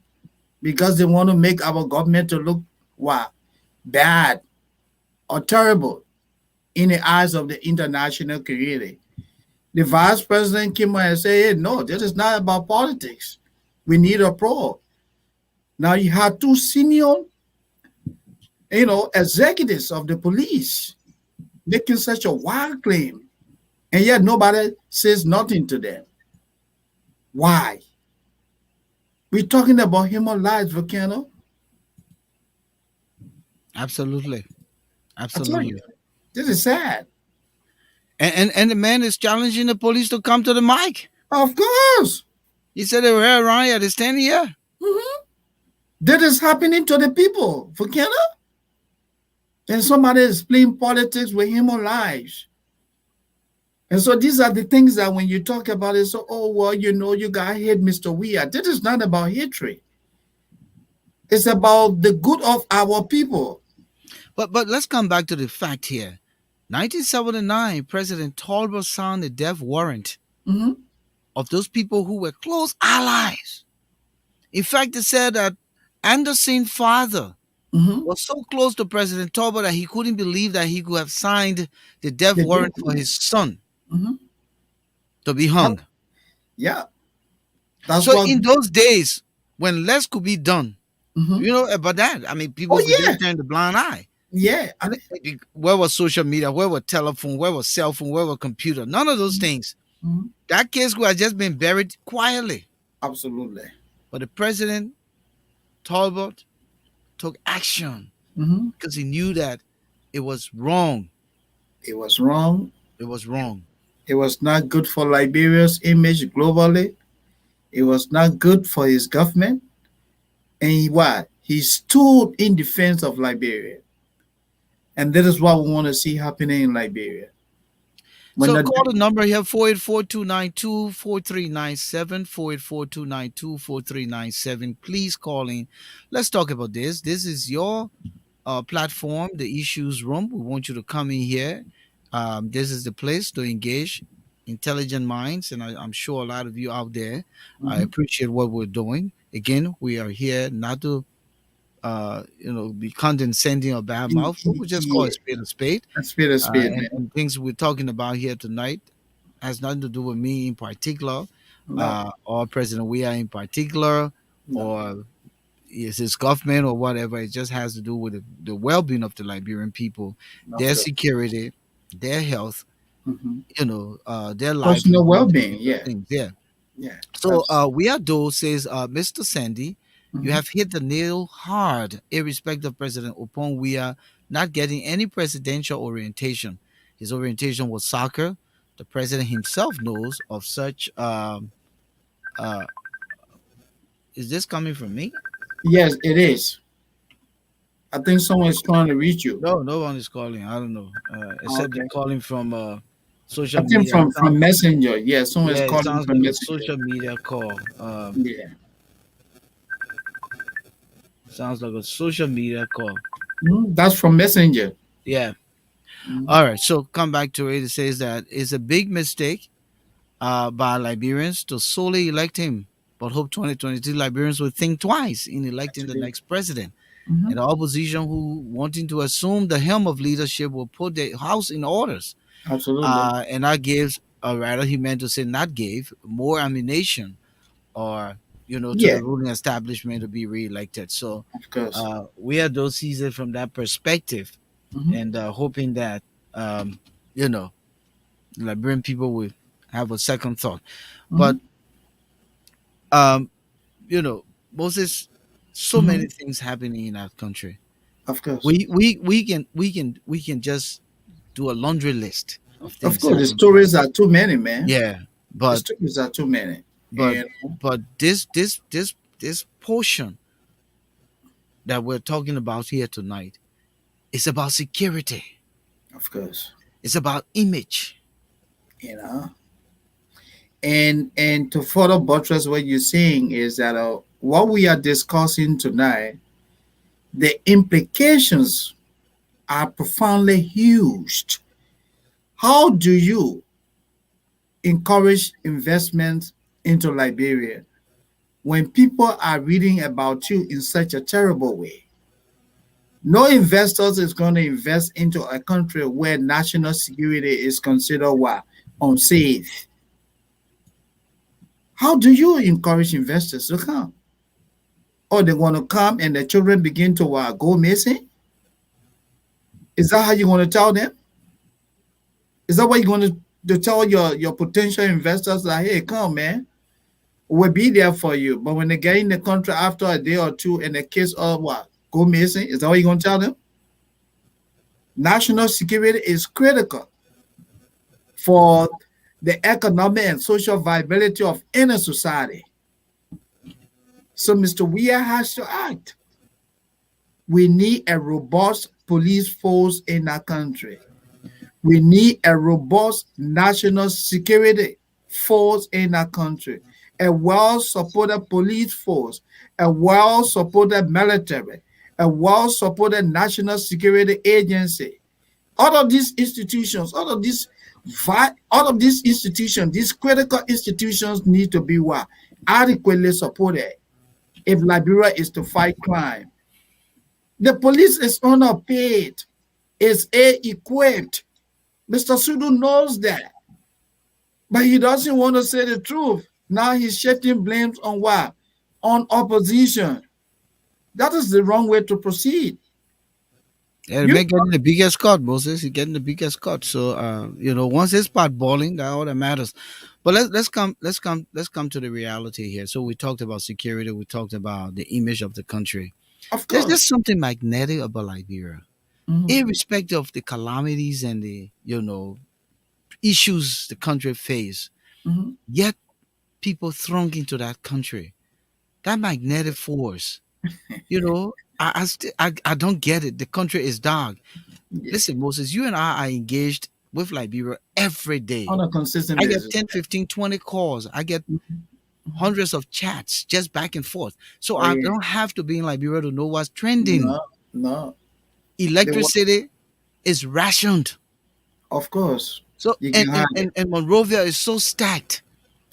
because they want to make our government to look what bad or terrible. in the eyes of the international community. The vice president came out and said, hey, no, this is not about politics. We need a pro. Now you have two senior, executives of the police making such a wild claim, and yet nobody says nothing to them. Why? We're talking about human lives, Volcano. Absolutely. I tell you, Absolutely. this is sad. And the man is challenging the police to come to the mic. Of course. He said they were around here, they stand here. Mm-hmm. That is happening to the people, Volcano. And somebody is playing politics with human lives. And so these are the things that when you talk about it, so, oh, well, you got to hate Mr. Weir. This is not about hatred. It's about the good of our people. But let's come back to the fact here. 1979, President Talbot signed a death warrant Mm-hmm. of those people who were close allies. In fact, it said that Anderson's father Mm-hmm. was so close to President Talbot that he couldn't believe that he could have signed the death The warrant death for his son Mm-hmm. to be hung. Yeah. That's So what. in those days, when less could be done, Mm-hmm. you know about that. I mean, people Oh, could yeah. just turn the blind eye. Yeah. Where was social media? Where was telephone? Where was cell phone? Where was computer? None of those things. Mm-hmm. That case could have just been buried quietly. Absolutely. But the president, Talbot, took action Mm-hmm. because he knew that it was wrong. It was wrong. It was wrong. It was not good for Liberia's image globally. It was not good for his government. And he stood in defense of Liberia. And that is what we want to see happening in Liberia. When So the, call the number here, 484-292-4397, 484-292-4397. Please call in. Let's talk about this. This is your platform, the Issues Room. We want you to come in here. This is the place to engage intelligent minds, and I'm sure a lot of you out there, I appreciate what we're doing. Again, we are here not to, be condescending or bad mouth, but we just call yeah, it spade a spade. speed of speed, man. And things we're talking about here tonight has nothing to do with me in particular, No, or President Weah in particular, no, or is his government or whatever. It just has to do with the well-being of the Liberian people, of their course. security, their health, Mm-hmm. their Personal livelihood, well-being, yeah, things. Yeah. yeah. So Weah Doe says, Mr. Sandy, you Mhm. have hit the nail hard, irrespective of President upon Weah not getting any presidential orientation. His orientation was soccer. The president himself knows of such. Uh, is this coming from me? Yes, it is. I think someone is trying to reach you. No, no one is calling. I don't know. Except they're Okay. calling from I social think media. from Messenger. Yeah, someone is Yeah, it calling sounds from like a Messenger. social media call. Yeah. Sounds like a social media call. That's from Messenger. Yeah. Mhm. All right. So come back to it. It says that it's a big mistake by Liberians to solely elect him, but hope 2022 Liberians will think twice in electing the Absolutely. next president. Mhm. And the opposition who wanting to assume the helm of leadership will put the house in orders. Absolutely. And that gives, or rather, he meant to say not gave, more ammunition or to Yeah, the ruling establishment to be reelected. So of course. we are those sees it from that perspective, Mhm. and hoping that you know Liberian people will have a second thought. But Mhm. um, Moses, so many Mhm. things happening in our country. Of course. We can just do a laundry list of Of things course, the happening in our stories are country. too many, man. Yeah, The but stories are too many. but And but this portion that we're talking about here tonight is about security. of course, It's about image. you know, and to further buttress what you're saying is that what we are discussing tonight, the implications are profoundly huge. How do you encourage investment into Liberia when people are reading about you in such a terrible way? No investors is going to invest into a country where national security is considered what? Unsafe. How do you encourage investors to come? Or they want to come and the children begin to go missing? Is that how you want to tell them? Is that what you're going to tell your potential investors that, hey, come, man, we'll be there for you. But when they get in the country after a day or two and the kids are go missing, is that what you're going to tell them? National security is critical for the economic and social viability of any society. So Mr. Weir has to act. We need a robust police force in our country. We need a robust national security force in our country, a well-supported police force, a well-supported military, a well-supported national security agency. All of these institutions, these critical institutions need to be what? Adequately supported if Liberia is to fight crime. The police is underpaid, is ill-equipped. Mr. Sudu knows that, but he doesn't want to say the truth. Now he's shifting blames on what? On opposition. That is the wrong way to proceed. Yeah, the You man getting the biggest cut, Moses. He's getting the biggest cut. So once his part balling, that all that matters. But let's come to the reality here. So we talked about security, we talked about the image of the country. of There's course. just something magnetic about Liberia. Mhm. Irrespective of the calamities and the issues the country face, Mhm. yet people throng into that country. That magnetic force, I don't get it. The country is dark. Yeah. Listen, Moses, you and I are engaged with Liberia every On day. a consistent I get basis. 10, 15, 20 calls. I get Mhm. hundreds of chats just back and forth. So Oh I yeah. don't have to be in Liberia to know what's trending. No, no. They want, Electricity is rationed. of course. So You and can and, have it. and, and Monrovia is so stacked.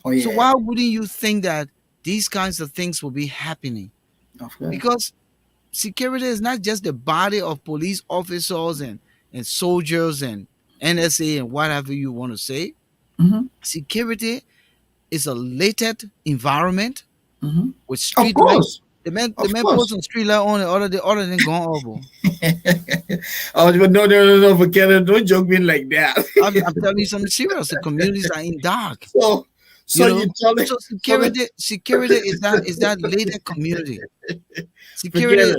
Oh So yeah. why wouldn't you think that these kinds of things will be happening? Of course. Because security is not just the body of police officers and soldiers and NSA and whatever you want to say. Mhm. Security is a latent environment Mhm. with Of street light. course. The Of man course. puts on street light on the other than gone over. Oh, but no, no, no, no, forget it. Don't joke me like that. I'm telling you something serious. The communities are in dark. so, You so know, you tell it. so So that, security is that later community. Security forget is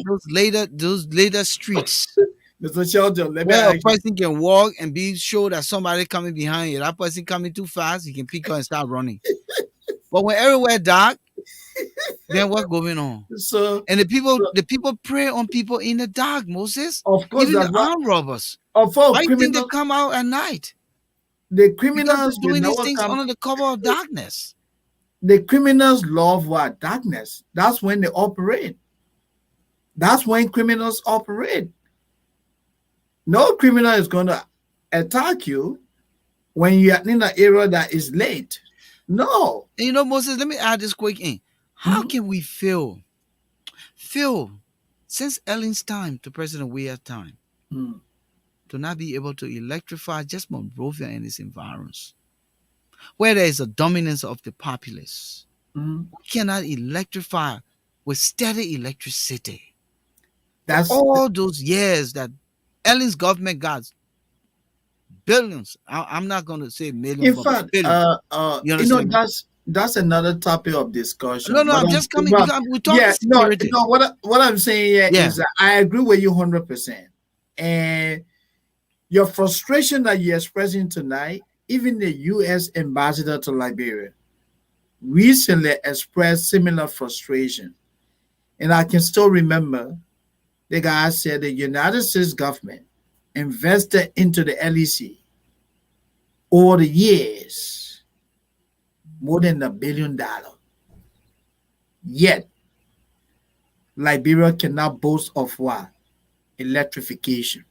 it, those later streets Mr. Shelton. Let me where a ask you. person can walk and be sure that somebody coming behind you. That person coming too fast, he can pick up and start running. But when everywhere dark, then what's going on? So, And the people so the people prey on people in the dark, Moses. of course, Even the that's what. armed robbers. Of course, Why you think they criminals. come out at night? The Because they're criminals, they doing these never things come. under the cover of darkness. The criminals love what? Darkness. That's when they operate. That's when criminals operate. No criminal is going to attack you when you are in an area that is late. No. And Moses, let me add this quick in. How Mhm. can we feel since Ellen's time to President Weir's time Mm. to not be able to electrify just Monrovia and its environs, where there is a dominance of the populace? Mhm. We cannot electrify with steady electricity for That's all those years that Ellen's government got billions. I'm not going to say millions, in but fact, billions. You understand me? that's another topic of No, discussion. no, I'm just coming But because we're talking yeah, no, security. no. What I'm saying here Yeah. is that I agree with you 100%. And your frustration that you're expressing tonight, even the U.S. ambassador to Liberia recently expressed similar frustration. And I can still remember the guy said the United States government invested into the LEC over the years more than $1 billion. Yet, Liberia cannot boast of what? Electrification.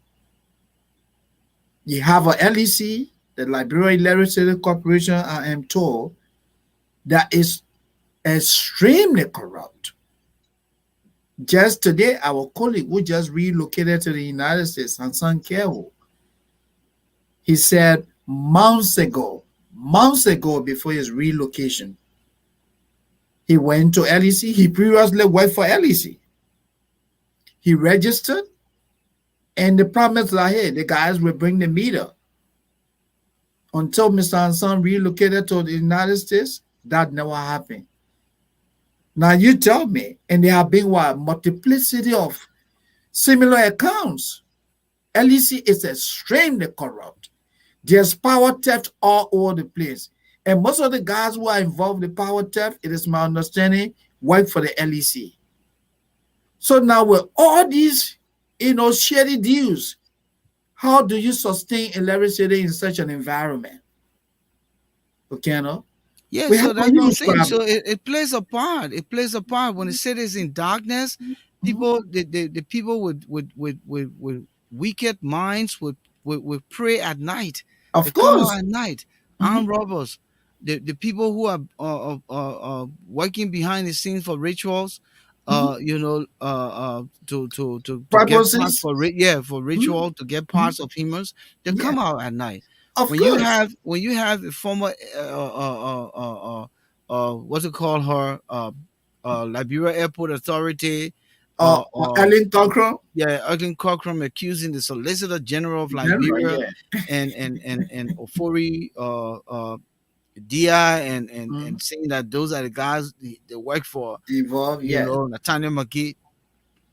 You have a LEC, the Liberia Electricity Corporation, I am told, that is extremely corrupt. Just today, our colleague who just relocated to the United States, Hansan Kewo, he said months ago before his relocation, he went to LEC. He previously worked for LEC. He registered, and the promise are here. The guys will bring the meter. Until Mr. Hansan relocated to the United States, that never happened. Now you tell me, and there have been what multiplicity of similar accounts. LEC is extremely corrupt. There's power theft all over the place. And most of the guys who are involved in power theft, it is my understanding, work for the LEC. So now with all these, shady deals, how do you sustain electricity in such an environment? Okay, no? Yeah, We so have a that's what I'm huge saying. So problem. it plays a part. It plays a part when the city is in darkness. Mhm. People, the people with wicked minds would pray at night. They Of come out course. at night. Mhm. Armed robbers, the people who are working behind the scenes for rituals, Mhm. to get parts Purposes. for Mhm. ritual to get Mhm. parts of humans. They Yeah, come out at night. of course. When you have a former what's it called her Liberia Airport Authority, uh, uh, Ellen Cochran. yeah, Ugly Cochran accusing the Solicitor General of General, Liberia yeah. and Ofori Dia Mhm. and saying that those are the guys they work for, Evolve, yeah. Nathaniel McGee,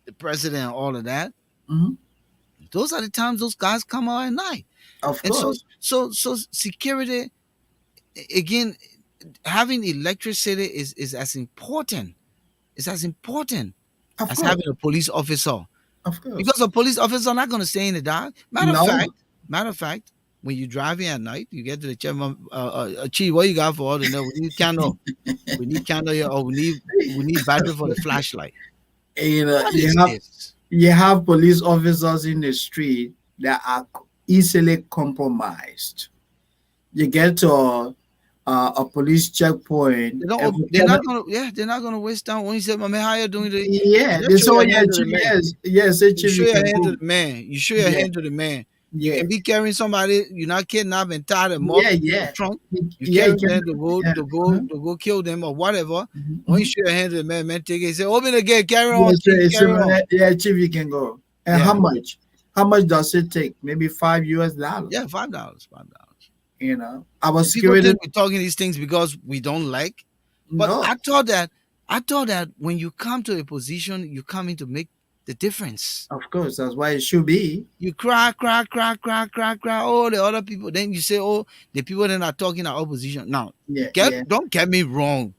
the president, and all of that. Mhm. Those are the times those guys come out at night. Of And course. so security again, having electricity is as important. It's as important Of as course. having a police officer, Of course. because a police officer not going to stay in the dark. No. Matter of fact, when you're driving at night, you get to the chairman, chief, what you got for all the know? We need candle here, or we need battery for the flashlight. You know, What you is have this? you have police officers in the street that are easily compromised. You get to a police checkpoint They don't. and we They're not cannot. gonna. Yeah, they're not gonna waste time. When you say, "My man, how you doing today?" Yeah, You they just say, show oh your yeah, hand to the chief, man. yes, yes, say You chief, show you your can hand to go. the man. You show your Yeah, hand to the man. You yeah, can be carrying somebody. You're not kidnapped and tied them up yeah, in the yeah, trunk. You yeah, you carry can. them Yeah, uh-huh. to go kill them or whatever. Mhm, When you mhm. show your hand to the man, man take it. He say, "Open the gate. Carry on, Yeah, chief. say, Carry on." yeah, chief, you can go. And how Yeah, much? How much does it take? Maybe $5 US. yeah. $5. $5. Our And people security. think we're talking these things because we don't like. But No, I thought that when you come to a position, you come in to make the difference. of course, that's why it should be. You cry, cry, cry, cry, cry, cry. Oh, the other people. Then you say, oh, the people that are talking are opposition. Now, Yeah, yeah. don't get me wrong.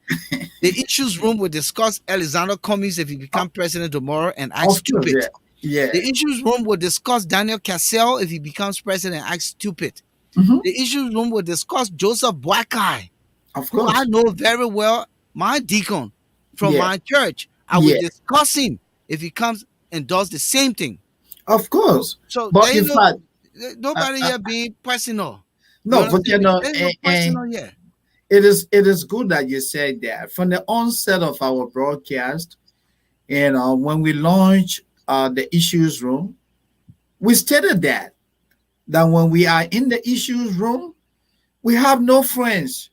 The issues room will discuss Alexander Cummings if he O- become president tomorrow and act Of course, stupid. yeah, yeah. The issues room will discuss Daniel Cassell if he becomes president and act stupid. Hmm. The issues room will discuss Joseph Boakai, Of who I course, know very well, my deacon from yeah, my church. I will yeah. discuss him if he comes and does the same thing. Of course. So But there in is fact, uh, nobody uh, here being personal. You no, understand me? Volcano, There's no and personal here. it is good that you said that. From the onset of our broadcast, when we launched the issues room, we stated that when we are in the issues room, we have no friends,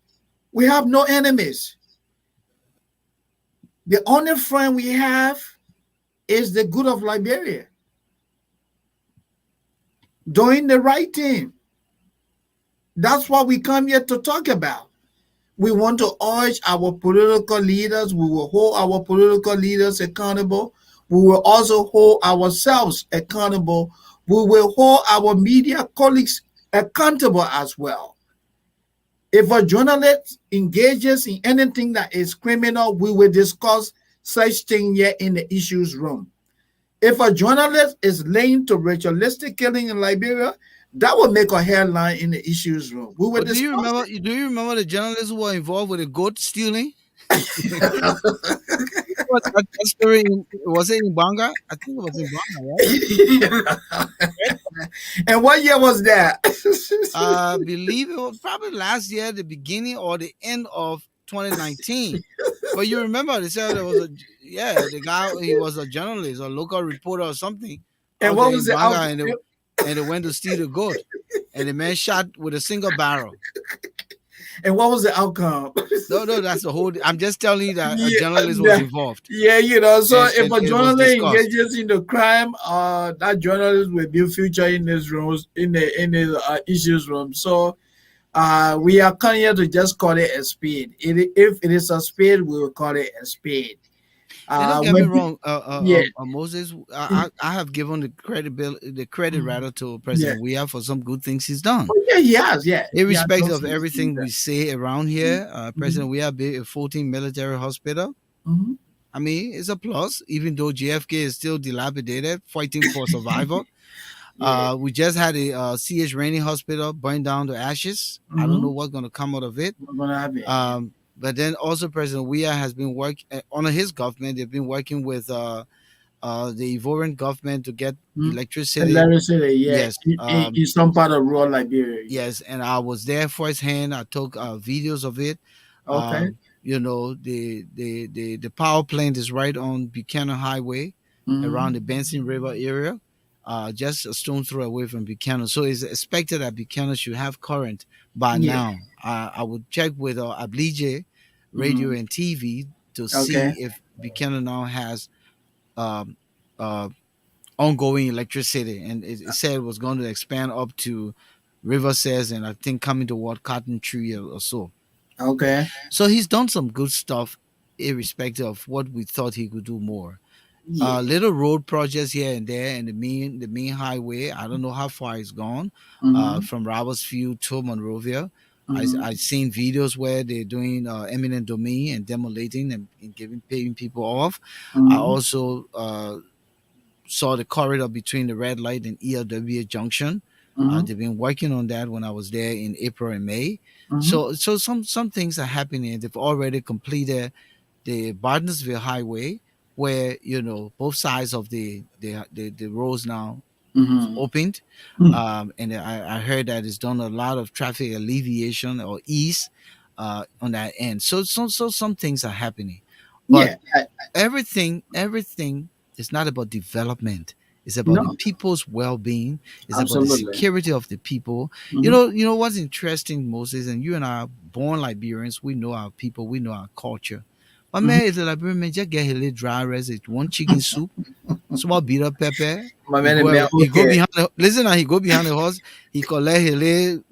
we have no enemies. The only friend we have is the good of Liberia, doing the right thing. That's what we come here to talk about. We want to urge our political leaders. We will hold our political leaders accountable. We will also hold ourselves accountable. We will hold our media colleagues accountable as well. If a journalist engages in anything that is criminal, we will discuss such thing here in the issues room. If a journalist is linked to ritualistic killing in Liberia, that will make a headline in the issues room. We will But discuss do you remember the journalists who were involved with the goat stealing? it. That story was it in Banga? I think it was in Banga, right? And what year was that? I believe it was probably last year, the beginning or the end of 2019. But you remember they said there was a, yeah, the guy, he was a journalist, a local reporter or something And out what there was in the Banga, outcome? and they went to steal the goat, and the man shot with a single barrel. And what was the outcome? No, no, that's the whole. I'm just telling you that a Yeah, journalist was yeah, involved, yeah, you know. So if and a it was journalist discussed. engages in the crime, that journalist will be featured in his rooms in his issues room. So we are coming here to just call it a spade. If it is a spade, we will call it a spade. And don't get me When wrong, yeah, Moses. I have given the credit rather to yeah, President Weah for some good things he's done. oh, yeah, he has, yeah, he has Irrespective those of things in everything there. we say around here, Mm-hmm. President Weah built a 14 military hospital. Mm-hmm. I mean, it's a plus, even though JFK is still dilapidated, fighting for survival. Yeah. We just had a CH Rainey Hospital burned down to ashes. I don't Mm-hmm. know what's going to come out of it. We're gonna have it. Yeah. But then also President Weah has been working under his government. They've been working with the Ivorian government to get Mm-hmm. And electricity. let me say that, yeah, Yes, in some part of rural Liberia. Yeah. yes, and I was there firsthand. I took videos of it. Okay. The power plant is right on Buchanan Highway, around the Mm-hmm. Benson River area, just a stone throw away from Buchanan. So it's expected that Buchanan should have current by Yeah. now. I would check with Ablige Radio Mm-hmm. and TV to see Okay. if Buchanan now has um, uh, ongoing electricity, and it said it was going to expand up to River says, and I think coming toward Cotton Tree or so. Okay. So he's done some good stuff, irrespective of what we thought he could do more. Yeah. Little road projects here and there, and the main highway. I don't know how far it's gone. Mm-hmm. From Robertsfield to Monrovia. Mm-hmm. I've seen videos where they're doing eminent domain and demolating and paying people off. I Mm-hmm. also saw the corridor between the red light and ELW junction. Mm-hmm. They've been working on that when I was there in April and May. Mm-hmm. So some things are happening. They've already completed the Barnesville Highway, where both sides of the roads now Mm-hmm. opened. And I heard that it's done a lot of traffic alleviation or ease on that end. So some things are happening, but Yeah. everything is not about development. It's about the No. people's well-being. It's about the Absolutely. security of the people. You Mm-hmm. know, you know what's interesting, Moses, and you and I are born Liberians. We know our people. We know our culture. My Mm-hmm. man is a Liberian man. Just get his dry rice, one chicken soup, small beat up pepper. My He man, go, man, he go okay. behind. Listen, now he go behind the horse. He collect his little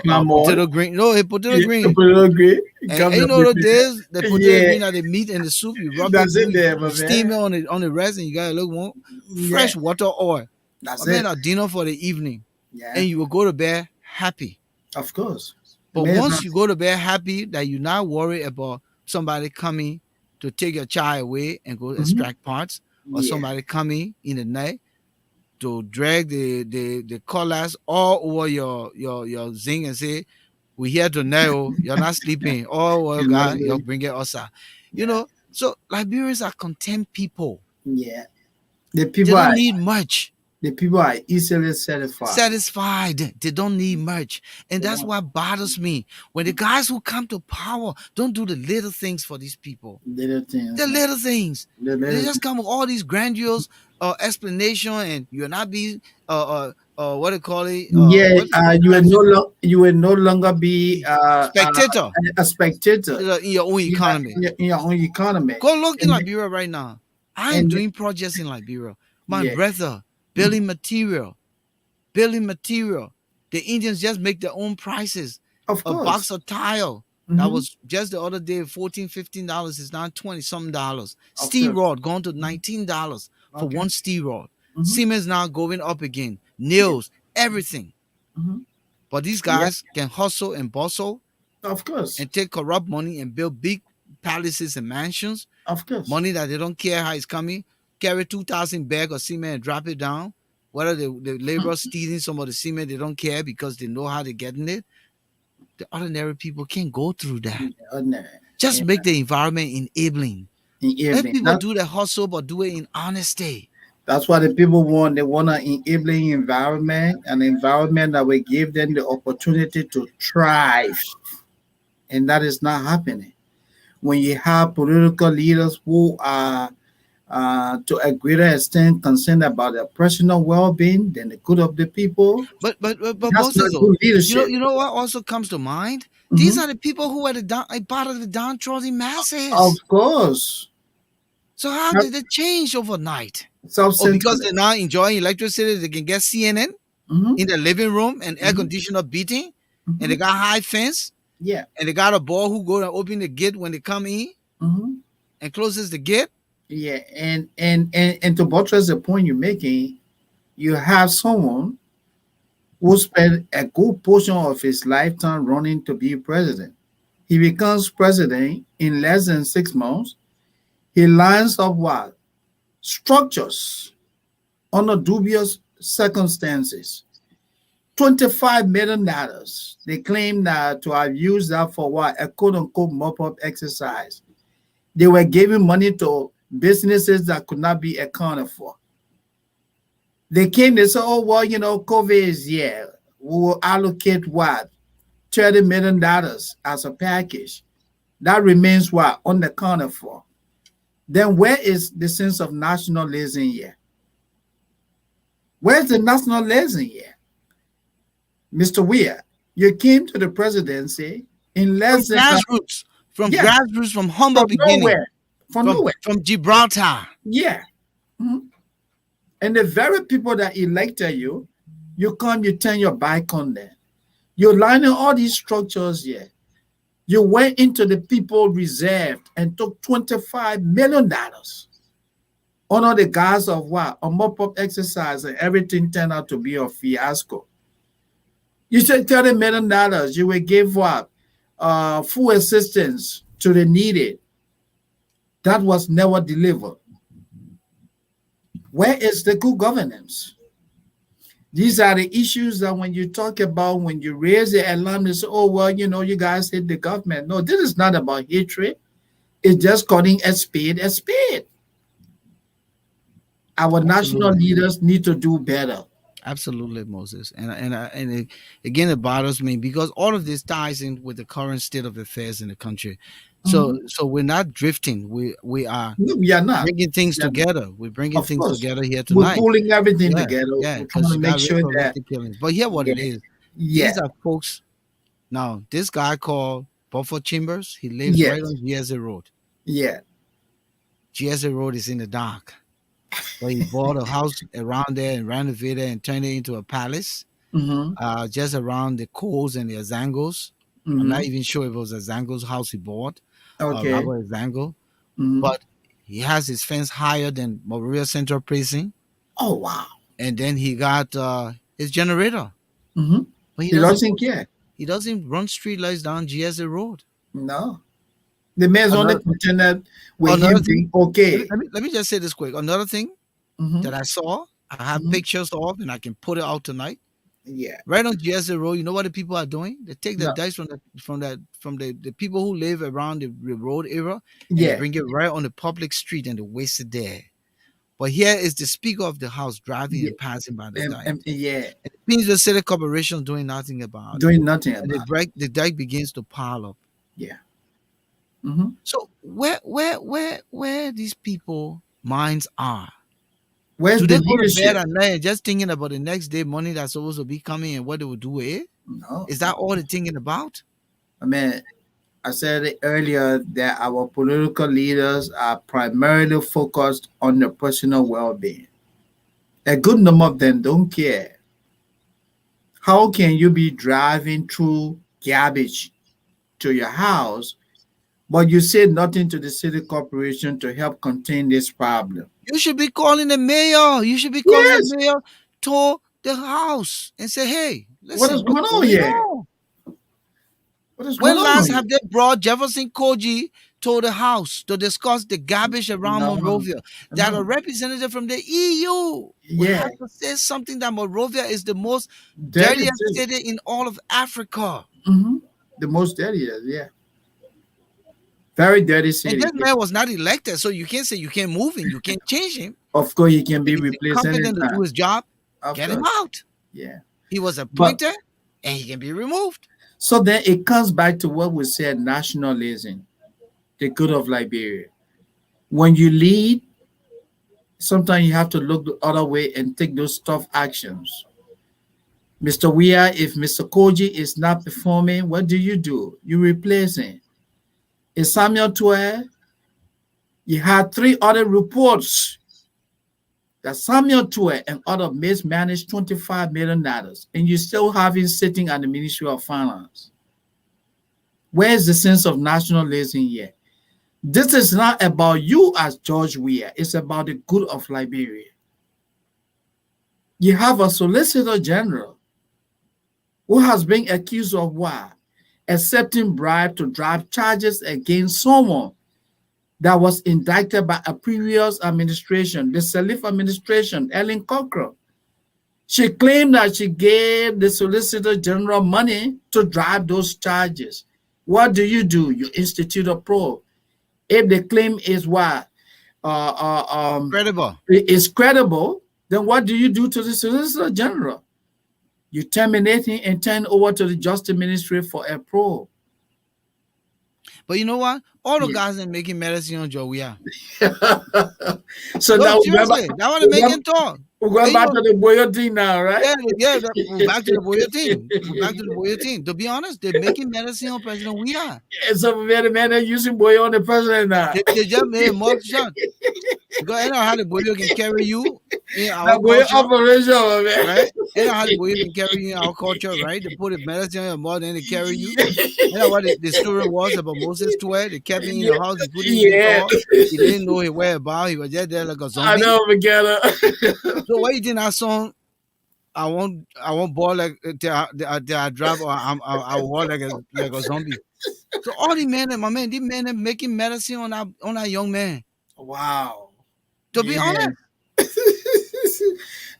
Come on. potato green. No, his potato Yeah, green. but okay. And Come you here know with the me. days the potato Yeah, green that the meat and the soup, you rub it, that's it there, you my steam man. it on the rest, and you got a little one Yeah, fresh water oil. I that's made it. a dinner for the evening, Yeah, and you will go to bed happy. of course. But Man, once you go to bed happy, that you're not worried about somebody coming to take your child away and go mm-hmm. extract parts, or Yeah, somebody coming in the night to drag the collars all over your zinc and say, "We here tonight, oh, you're not sleeping. Oh well, you know what I God, you're mean? bringing us out." You Yeah, know, so Liberians are content people. yeah. The They people don't are need much. easily satisfied. Satisfied. They don't need much. And They that's don't what bothers me. When the guys who come to power don't do the little things for these people. little The things, man. little things. The They little, just come with all these grandiose explanation, and you'll not be what do you call it? yeah, What times you will no longer be spectator a spectator in your own economy. in your own economy. Go look in And Liberia right now. I am and doing projects in Liberia. My yeah, brother, mhm, building material, building material. The Indians just make their own prices. of A course. box of tile that Hmm. was just the other day $14-15 is now 20 something dollars. Of Steel course. rod going to $19 for Okay. one steel rod. Hmm. Cement now going up again. Yeah. Nails, everything. Hmm. But these Yeah. guys can hustle and bustle Of course. and take corrupt money and build big palaces and mansions. Of course. Money that they don't care how it's coming. Carry 2,000 bag of cement and drop it down. Whether the labor stealing some of the cement, they don't care because they know how they're getting it. The ordinary people can't go through that. Ordinary. Just Yeah. make the environment enabling. In Let evening. people do the hustle, but do it in honesty. That's what the people want. They want an enabling environment, an environment that will give them the opportunity to thrive. And that is not happening. when you have political leaders who are to a greater extent concerned about their personal well-being than the good of the people, But that's not Moses, though, good leadership. you know what also comes to mind? These Mhm. are the people who are a part of the downtrodden Of masses. course, So how that did it change overnight? Oh, because self-centered. they're now enjoying electricity, they can get CNN Hmm. in their living room and air Hmm. conditioner beating, and Hmm. they got high fence, Yeah. and they got a boy who go and open the gate when they come in Hmm. and closes the gate. Yeah, and to buttress the point you're making, you have someone who spent a good portion of his lifetime running to be president. He becomes president in less than 6 months. He lines up what? Structures under dubious circumstances. $25 million. They claim that to have used that for what? A quote unquote mop up exercise. They were giving money to businesses that could not be accounted for. They came, they said, oh, well, COVID is here. We will allocate what? $30 million as a package. That remains what? Unaccounted for. Then where is the sense of nationalism here? Where's the nationalism here? Mr. Weir, you came to the presidency in From less than, grassroots, yeah, from humble from beginning, nowhere. From nowhere. from Gibraltar. Yeah. Mhm. And the very people that elected you, you come, you turn your back on them. You're lining all these structures here. You went into the people reserved and took $25 million under the guise of what? A mop-up exercise, and everything turned out to be a fiasco. You said $30 million. You will give what? Full assistance to the needed. That was never delivered. Where is the good governance? These are the issues that when you talk about, when you raise the alarm, you say, oh, well, you guys hate the government. No, this is not about hatred. It's just calling a spade a spade. Our national Absolutely. leaders need to do better. Absolutely, Moses, again, it bothers me because all of this ties in with the current state of affairs in the country. So, Mhm. we're not drifting. We are No, we are not. bringing things We are not. together. We're bringing Of things course, together here we're tonight. pulling everything Yeah, together. yeah, We're trying because to you make got sure that, ritualistic killings. But here, what yeah, it is, yeah, these are folks. Now, this guy called Buffalo Chambers, he lives right yes, on GSA Road. yeah. GSA Road is in the dark. But he bought a house around there and renovated and turned it into a palace. Mm-hmm. Just around the Coles and the Azangos. I'm not Mm-hmm. even sure if it was Azango's house he bought, Okay. Robert Azango, Mm-hmm. but he has his fence higher than Maria Central Precinct, Oh, wow. and then he got his generator, Mm-hmm. but He doesn't care. he doesn't run street lights down GSA Road. No. The man's only Another contented with another him thing, being okay. let me just say this quick. Another thing Mm-hmm. that I saw, I have Mm-hmm. pictures of, and I can put it out tonight. Yeah. Right on GSA Road, you know what the people are doing? They take the No. dice from the people who live around the road area, and they Yeah. bring it right on the public street and they waste it there. But here is the speaker of the house driving Yeah. and passing by the dike. And yeah. And it means the city corporation doing nothing about it. Doing nothing And about the dike begins to pile up. it. Yeah. Mm-hmm. So where these people minds are? Where's Do the they go to bed leadership? at night just thinking about the next day money that's supposed to be coming and what they will do with it? No. Is that all they're thinking about? I mean, I said it earlier that our political leaders are primarily focused on their personal well-being. A good number of them don't care. How can you be driving through garbage to your house, but you say nothing to the city corporation to help contain this problem? You should be calling the mayor. You should be calling the Yes. mayor to the house and say, hey, What is listen, what's going on going here? on? What is going When on last here? have they brought Jefferson Koji to the house to discuss the garbage around No, Monrovia? That a no. representative from the EU will Yeah, have to say something that Monrovia is the most dirty dirtiest city. city in all of Africa. Hmm. The most dirty, yeah. Very dirty And city. this man was not elected, so you can't say you can't move him, you can't change him. Of course, he can If be he's replaced incompetent to do anytime. his job, Of get him course, out. yeah. He was But appointed and he can be removed. so then it comes back to what we said nationalism. the good of Liberia. When you lead, sometimes you have to look the other way and take those tough actions. Mr. Weah, if Mr. Koji is not performing, what do? You replace him. In Samuel 12, you had three other reports that Samuel 12 and other mismanaged $25 million, and you still have him sitting at the Ministry of Finance. Where is the sense of nationalism here? This is not about you as George Weah. It's about the good of Liberia. You have a Solicitor General who has been accused of what? Accepting bribe to drive charges against someone that was indicted by a previous administration, the Salif administration, Ellen Cochran. She claimed that she gave the Solicitor General money to drive those charges. What do? You institute a probe. If the claim is what? Credible. Is credible, then what do you do to the Solicitor General? You terminate him and turn over to the Justice Ministry for a probe. But you know what? All the Yeah. guys that making medicine on Joe, we are. So No, now seriously, that want to make him talk. we're going back to the Boyo thing now, right? We're back to the Boyer team. We're back to the Boyer team. To be honest, they're making medicine on President We are. And some very men are using Boyo on the president now. They just made a mug shot. Because I know how the Boyer can carry you in The our Boyo culture, operation, man. right? I know how the Boyer can carry you in our culture, right? They put the medicine on your mouth and they carry you. You know what the story was about Moses 12? They kept him in the house, they put him in the Yeah. car. He didn't know his whereabouts. He was just there like a I zombie. know, forget it. So why you think that song? I won't ball like till I drop or I walk like a zombie. So all the men, my man, these men are making medicine on that young man. Wow. To be honest,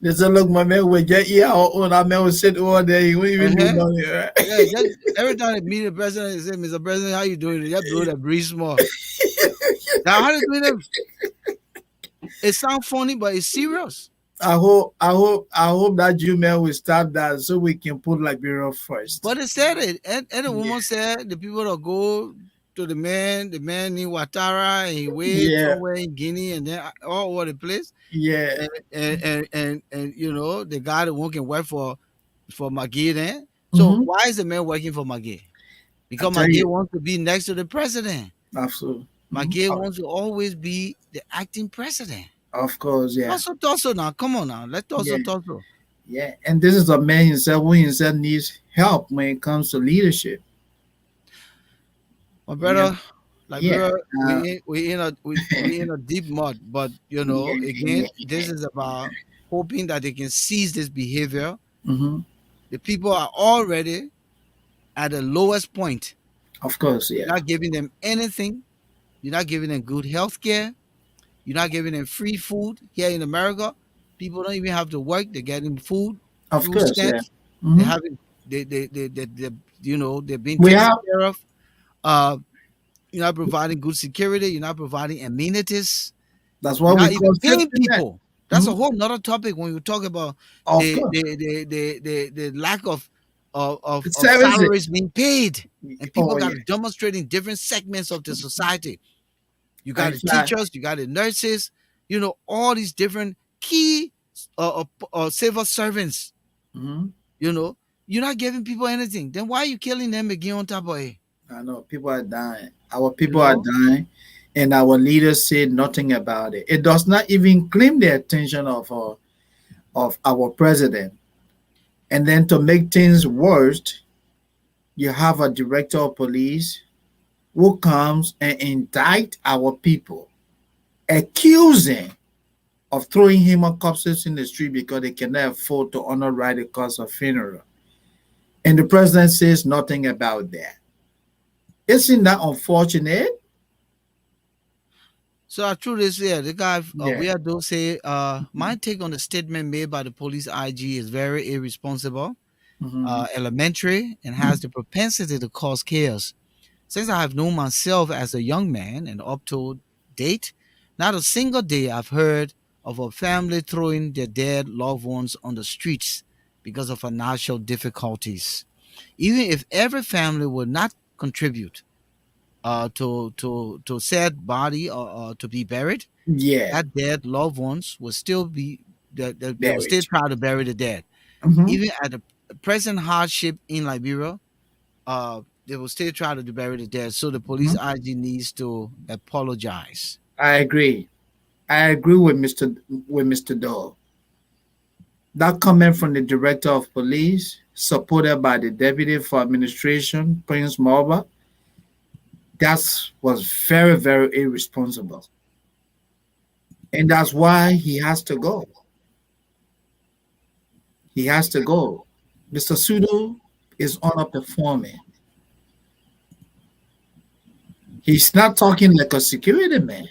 They said, look, my man will get you out on that man will sit over there. He won't even do nothing, right? yeah, just, every time they meet the president, they say, "Mr. President, how you doing?" They just blow that breeze small. Now how they doing them? It sounds funny, but it's serious. I hope that you man will start that so we can put Liberia first. But they said it, and the woman said the people that go to the man in Ouattara, and he wait somewhere in Guinea, and then all over the place. Yeah. And you know the guy that one can work for Maggie then. So why is the man working for Maggie? Because Maggie wants to be next to the president. Absolutely. Maggie wants to always be the acting president. Of course, yeah. Also now, come on now, let's also talk. Yeah, and this is a man himself who himself needs help when it comes to leadership. My brother, we in a deep mud, but you know, again, this is about hoping that they can seize this behavior. The people are already at the lowest point. Of course, yeah. You're not giving them anything. You're not giving them good health care. You're not giving them free food here in America. People don't even have to work. They're getting food. Of course, stamps. yeah. They're having they you know, they're being taken care of. You're not providing good security. You're not providing amenities. That's what we call paying people. That's a whole nother topic when you talk about the lack of salaries being paid, and people got to demonstrate in different segments of the society. You got the teachers, you got the nurses, you know, all these different key civil servants. You know, you're not giving people anything. Then why are you killing them again on top of it? I know people are dying. Our people are dying, and our leaders say nothing about it. It does not even claim the attention of our president. And then to make things worse, you have a director of police who comes and indict our people, accusing of throwing human corpses in the street because they cannot afford to honor right the cost of funeral. And the president says nothing about that. Isn't that unfortunate? So I truly say the guy Weirdo say my take on the statement made by the police IG is very irresponsible, elementary, and has the propensity to cause chaos. Since I have known myself as a young man and up to date, not a single day I've heard of a family throwing their dead loved ones on the streets because of financial difficulties. Even if every family would not contribute to said body or to be buried, Yeah, that dead loved ones will still be they will still buried. try to bury the dead. Hmm. Even at the present hardship in Liberia, they will still try to bury the dead. So the police Hmm. IG needs to apologize. I agree. I agree with Mr. Dole. That comment from the director of police, supported by the deputy for administration, Prince Marba, that was very, very irresponsible. And that's why he has to go. He has to go. Mr. Sudo is underperforming. He's not talking like a security man.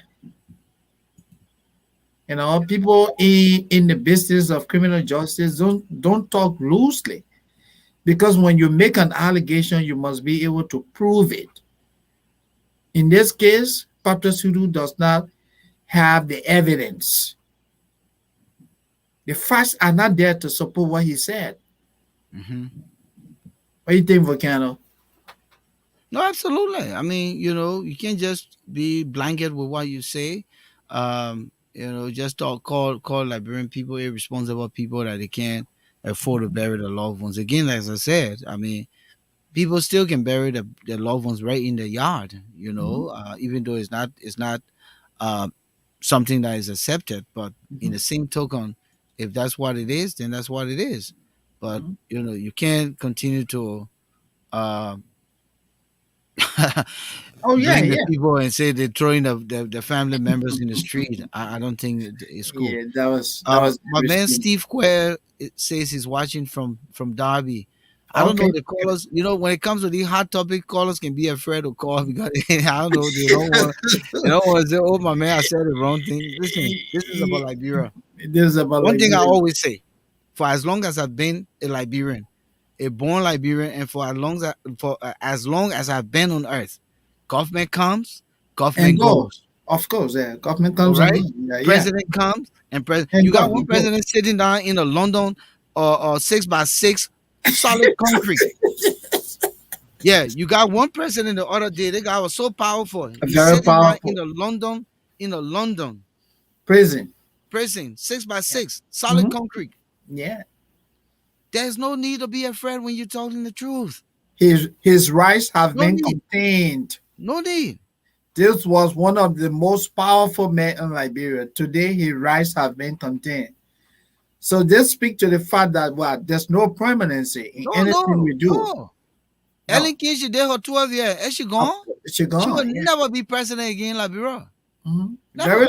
You know, people in the business of criminal justice don't talk loosely, because when you make an allegation, you must be able to prove it. In this case, Patrick Sudu does not have the evidence. The facts are not there to support what he said. Hmm. What do you think, Volcano? No, absolutely. I mean, you can't just be blanket with what you say. Just call Liberian people irresponsible people that they can't afford to bury their loved ones. Again, as I said, I mean, people still can bury their loved ones right in their yard. Mhm, Even though it's not uh, something that is accepted. But in mhm, the same token, if that's what it is, then that's what it is. But mhm. you can't continue to uh, Oh yeah, blame the yeah, people and say they're throwing the family members in the street. I don't think it's cool. yeah. That was My man risky. Steve Quare says he's watching from Derby. I don't know Okay. the callers. When it comes to these hot topic, callers can be afraid to call because I don't know. They don't want to say, "Oh my man, I said the wrong thing." Listen, this is about Liberia. This is about One thing I Liberia. always say: for as long as I've been a Liberian, a born Liberian, and for as long as I've been on Earth, government comes, And government go. goes. Of course, yeah. Government All comes and right, goes. Yeah, yeah. president comes and And you got go, one and go. president sitting down in a London or 6x6 solid concrete. Yeah, you got one president the other day. The guy was so powerful. A He's very sitting down powerful in a London prison. prison, six by Yeah. six, solid Mhm. concrete. Yeah. There's no need to be afraid when you're telling the truth. His rights have No been need. contained. No need. This was one of the most powerful men in Liberia. Today, his rights have been contained. So this speak to the fact that there's no permanency in No, anything no, we do. no. No, Ellen Key, she did her 12 years. Is she gone? she She will gone. Yeah. never be president again, like Liberia. Mhm. Never.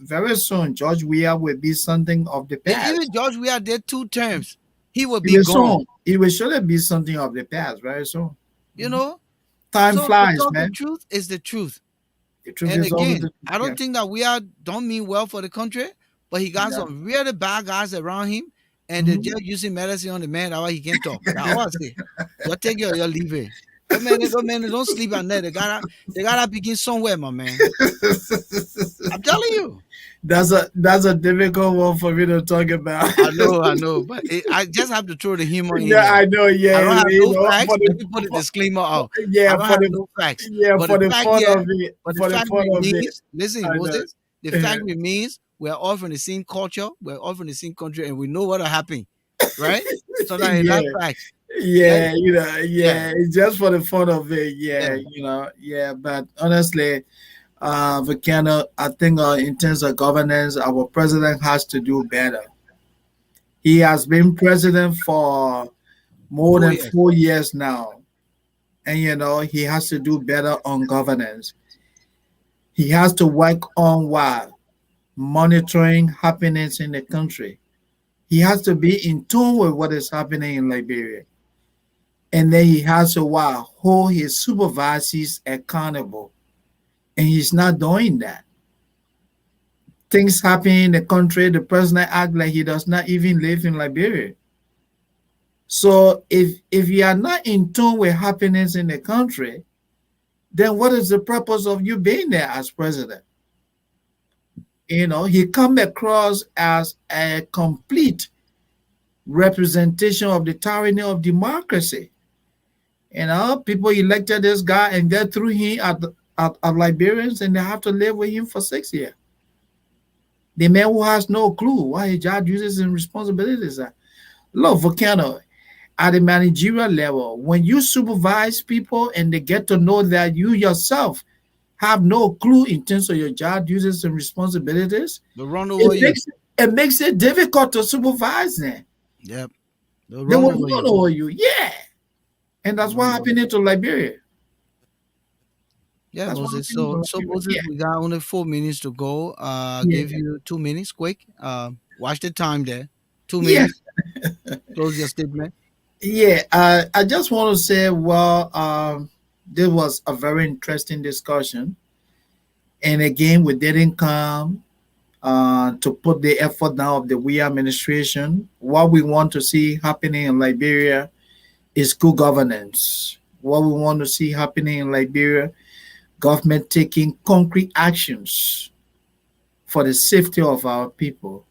Very soon, George Weah will be something of the Even past. George Weah did 2 terms. He will He be will gone. soon. He will surely be something of the past very soon. You Mhm. know? Time So to flies, talk the man. truth is the truth. The truth And is always again, the truth. I Yeah. don't think that we are don't mean well for the country, but he got Yeah. some really bad guys around him, and they're Mhm. just using medicine on the man. That's why he can't talk. That's all I say. Just take your leave it. Those men, don't sleep at night. They gotta begin somewhere, my man. I'm telling you. That's a difficult one for me to talk about. I know, but I just have to throw the humor in Yeah, there. I know. I Yeah, don't have no for facts. Let the me put a for, disclaimer out. I yeah don't for have the no facts. yeah But for the the fact fun here, of it. but the For the fact fun of it. remains, listen, I know. Moses, the fact remains we're all from the same culture, we're all from the same country, and we know what'll happen. Right? So that is not Yeah, facts. Let yeah, yeah, yeah. It's just for the fun of it. yeah. Yeah, yeah. But honestly, Volcano, I think in terms of governance, our president has to do better. He has been president for more Four than years. 4 years now, and he has to do better on governance. He has to work on what monitoring happenings in the country. He has to be in tune with what is happening in Liberia, and then he has to what hold his supervisors accountable, and he's not doing that. Things happen in the country, the president act like he does not even live in Liberia. So if you are not in tune with happenings in the country, then what is the purpose of you being there as president? He come across as a complete representation of the tyranny of democracy. People elected this guy and they threw him at Liberians, and they have to live with him for 6 years. The man who has no clue what his job duties and responsibilities are. Look, Volcano, at the managerial level, when you supervise people and they get to know that you yourself have no clue in terms of your job duties and responsibilities, They'll run it over you. makes it makes it difficult to supervise them. Yep. They'll They run will over run you. over you. Yeah. And They'll that's what run over happened you. to Liberia. Yeah, That's what Moses. happened to So Liberia. Moses, Yeah. we got only 4 minutes to go. Give Yeah. you 2 minutes, quick. Watch the time there. Two Yeah. minutes. Close your statement. Yeah. I just want to say, well, this was a very interesting discussion. And again, we didn't come to put the effort down of the we administration. What we want to see happening in Liberia is good governance. What we want to see happening in Liberia, government taking concrete actions for the safety of our people.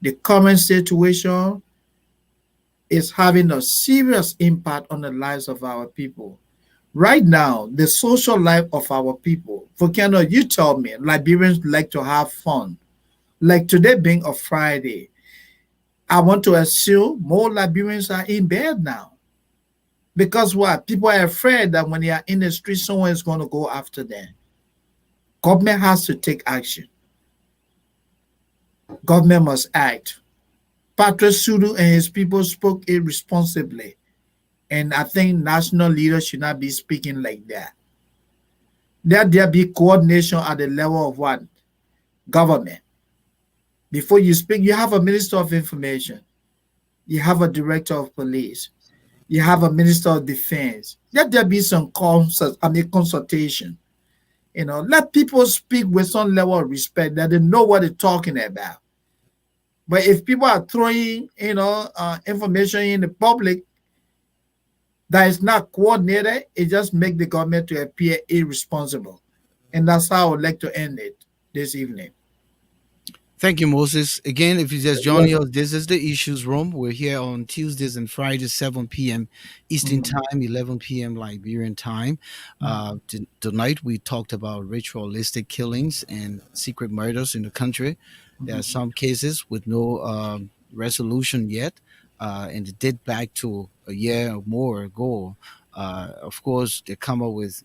The current situation is having a serious impact on the lives of our people. Right now, the social life of our people, Volcano, you tell me, Liberians like to have fun. Like today being a Friday, I want to assume more Liberians are in bed now. Because what? People are afraid that when they are in the street, someone is going to go after them. Government has to take action. Government must act. Patrice Sudu and his people spoke irresponsibly. And I think national leaders should not be speaking like that. Let there be coordination at the level of what? Government. Before you speak, you have a minister of information. You have a director of police. You have a minister of defense. Let there be some consultation. Let people speak with some level of respect that they know what they're talking about. But if people are throwing, information in the public that is not coordinated, it just makes the government to appear irresponsible. And that's how I would like to end it this evening. Thank you, Moses. Again, if you just joining us, this is the Issues Room. We're here on Tuesdays and Fridays, 7 p.m. Eastern Mhm. Time, 11 p.m. Liberian Time. Tonight, we talked about ritualistic killings and secret murders in the country. There are Mhm. some cases with no resolution yet, and it date back to a year or more ago. Of course, they come up with,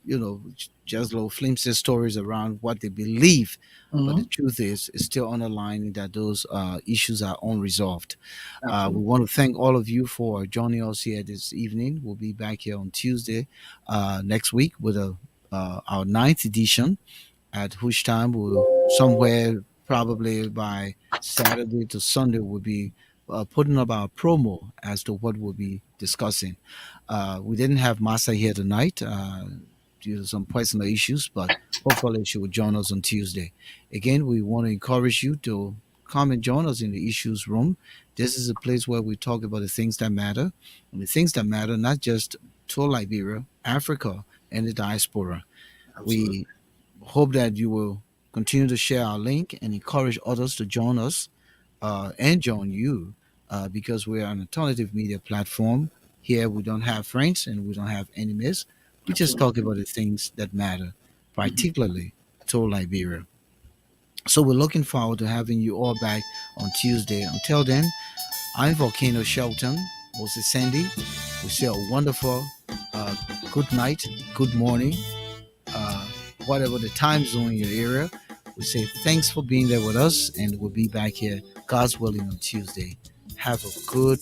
just little flimsy stories around what they believe, but the Mhm. truth is still underlining that those issues are unresolved. We Absolutely. want to thank all of you for joining us here this evening. We'll be back here on Tuesday next week with our ninth edition, at which time we'll somewhere probably by Saturday to Sunday we'll be putting up our promo as to what we'll be discussing. We didn't have Massa here tonight due to some personal issues, but hopefully she will join us on Tuesday. Again, we want to encourage you to come and join us in the issues room. This is a place where we talk about the things that matter, and the things that matter not just to Liberia, Africa, and the diaspora. Absolutely. We hope that you will continue to share our link and encourage others to join us and join you because we're an alternative media platform. Here, we don't have friends and we don't have enemies. We just talk Absolutely. about the things that matter, Mhm. particularly to Liberia. So, we're looking forward to having you all back on Tuesday. Until then, I'm Volcano Shelton, Moses Sandy. We say a wonderful uh, good night, good morning, uh, whatever the time zone in your area. We say thanks for being there with us, and we'll be back here, God's willing, on Tuesday. Have a good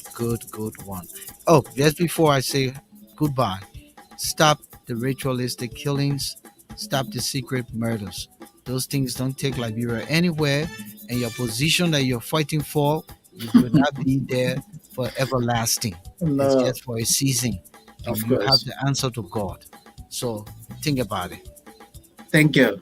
one. Oh, just before I say goodbye, stop the ritualistic killings, stop the secret murders. Those things don't take Liberia anywhere, and your position that you're fighting for, you will not be there for everlasting. It's No, just for a season, and of you have course. the answer to God. So think about it. Thank you.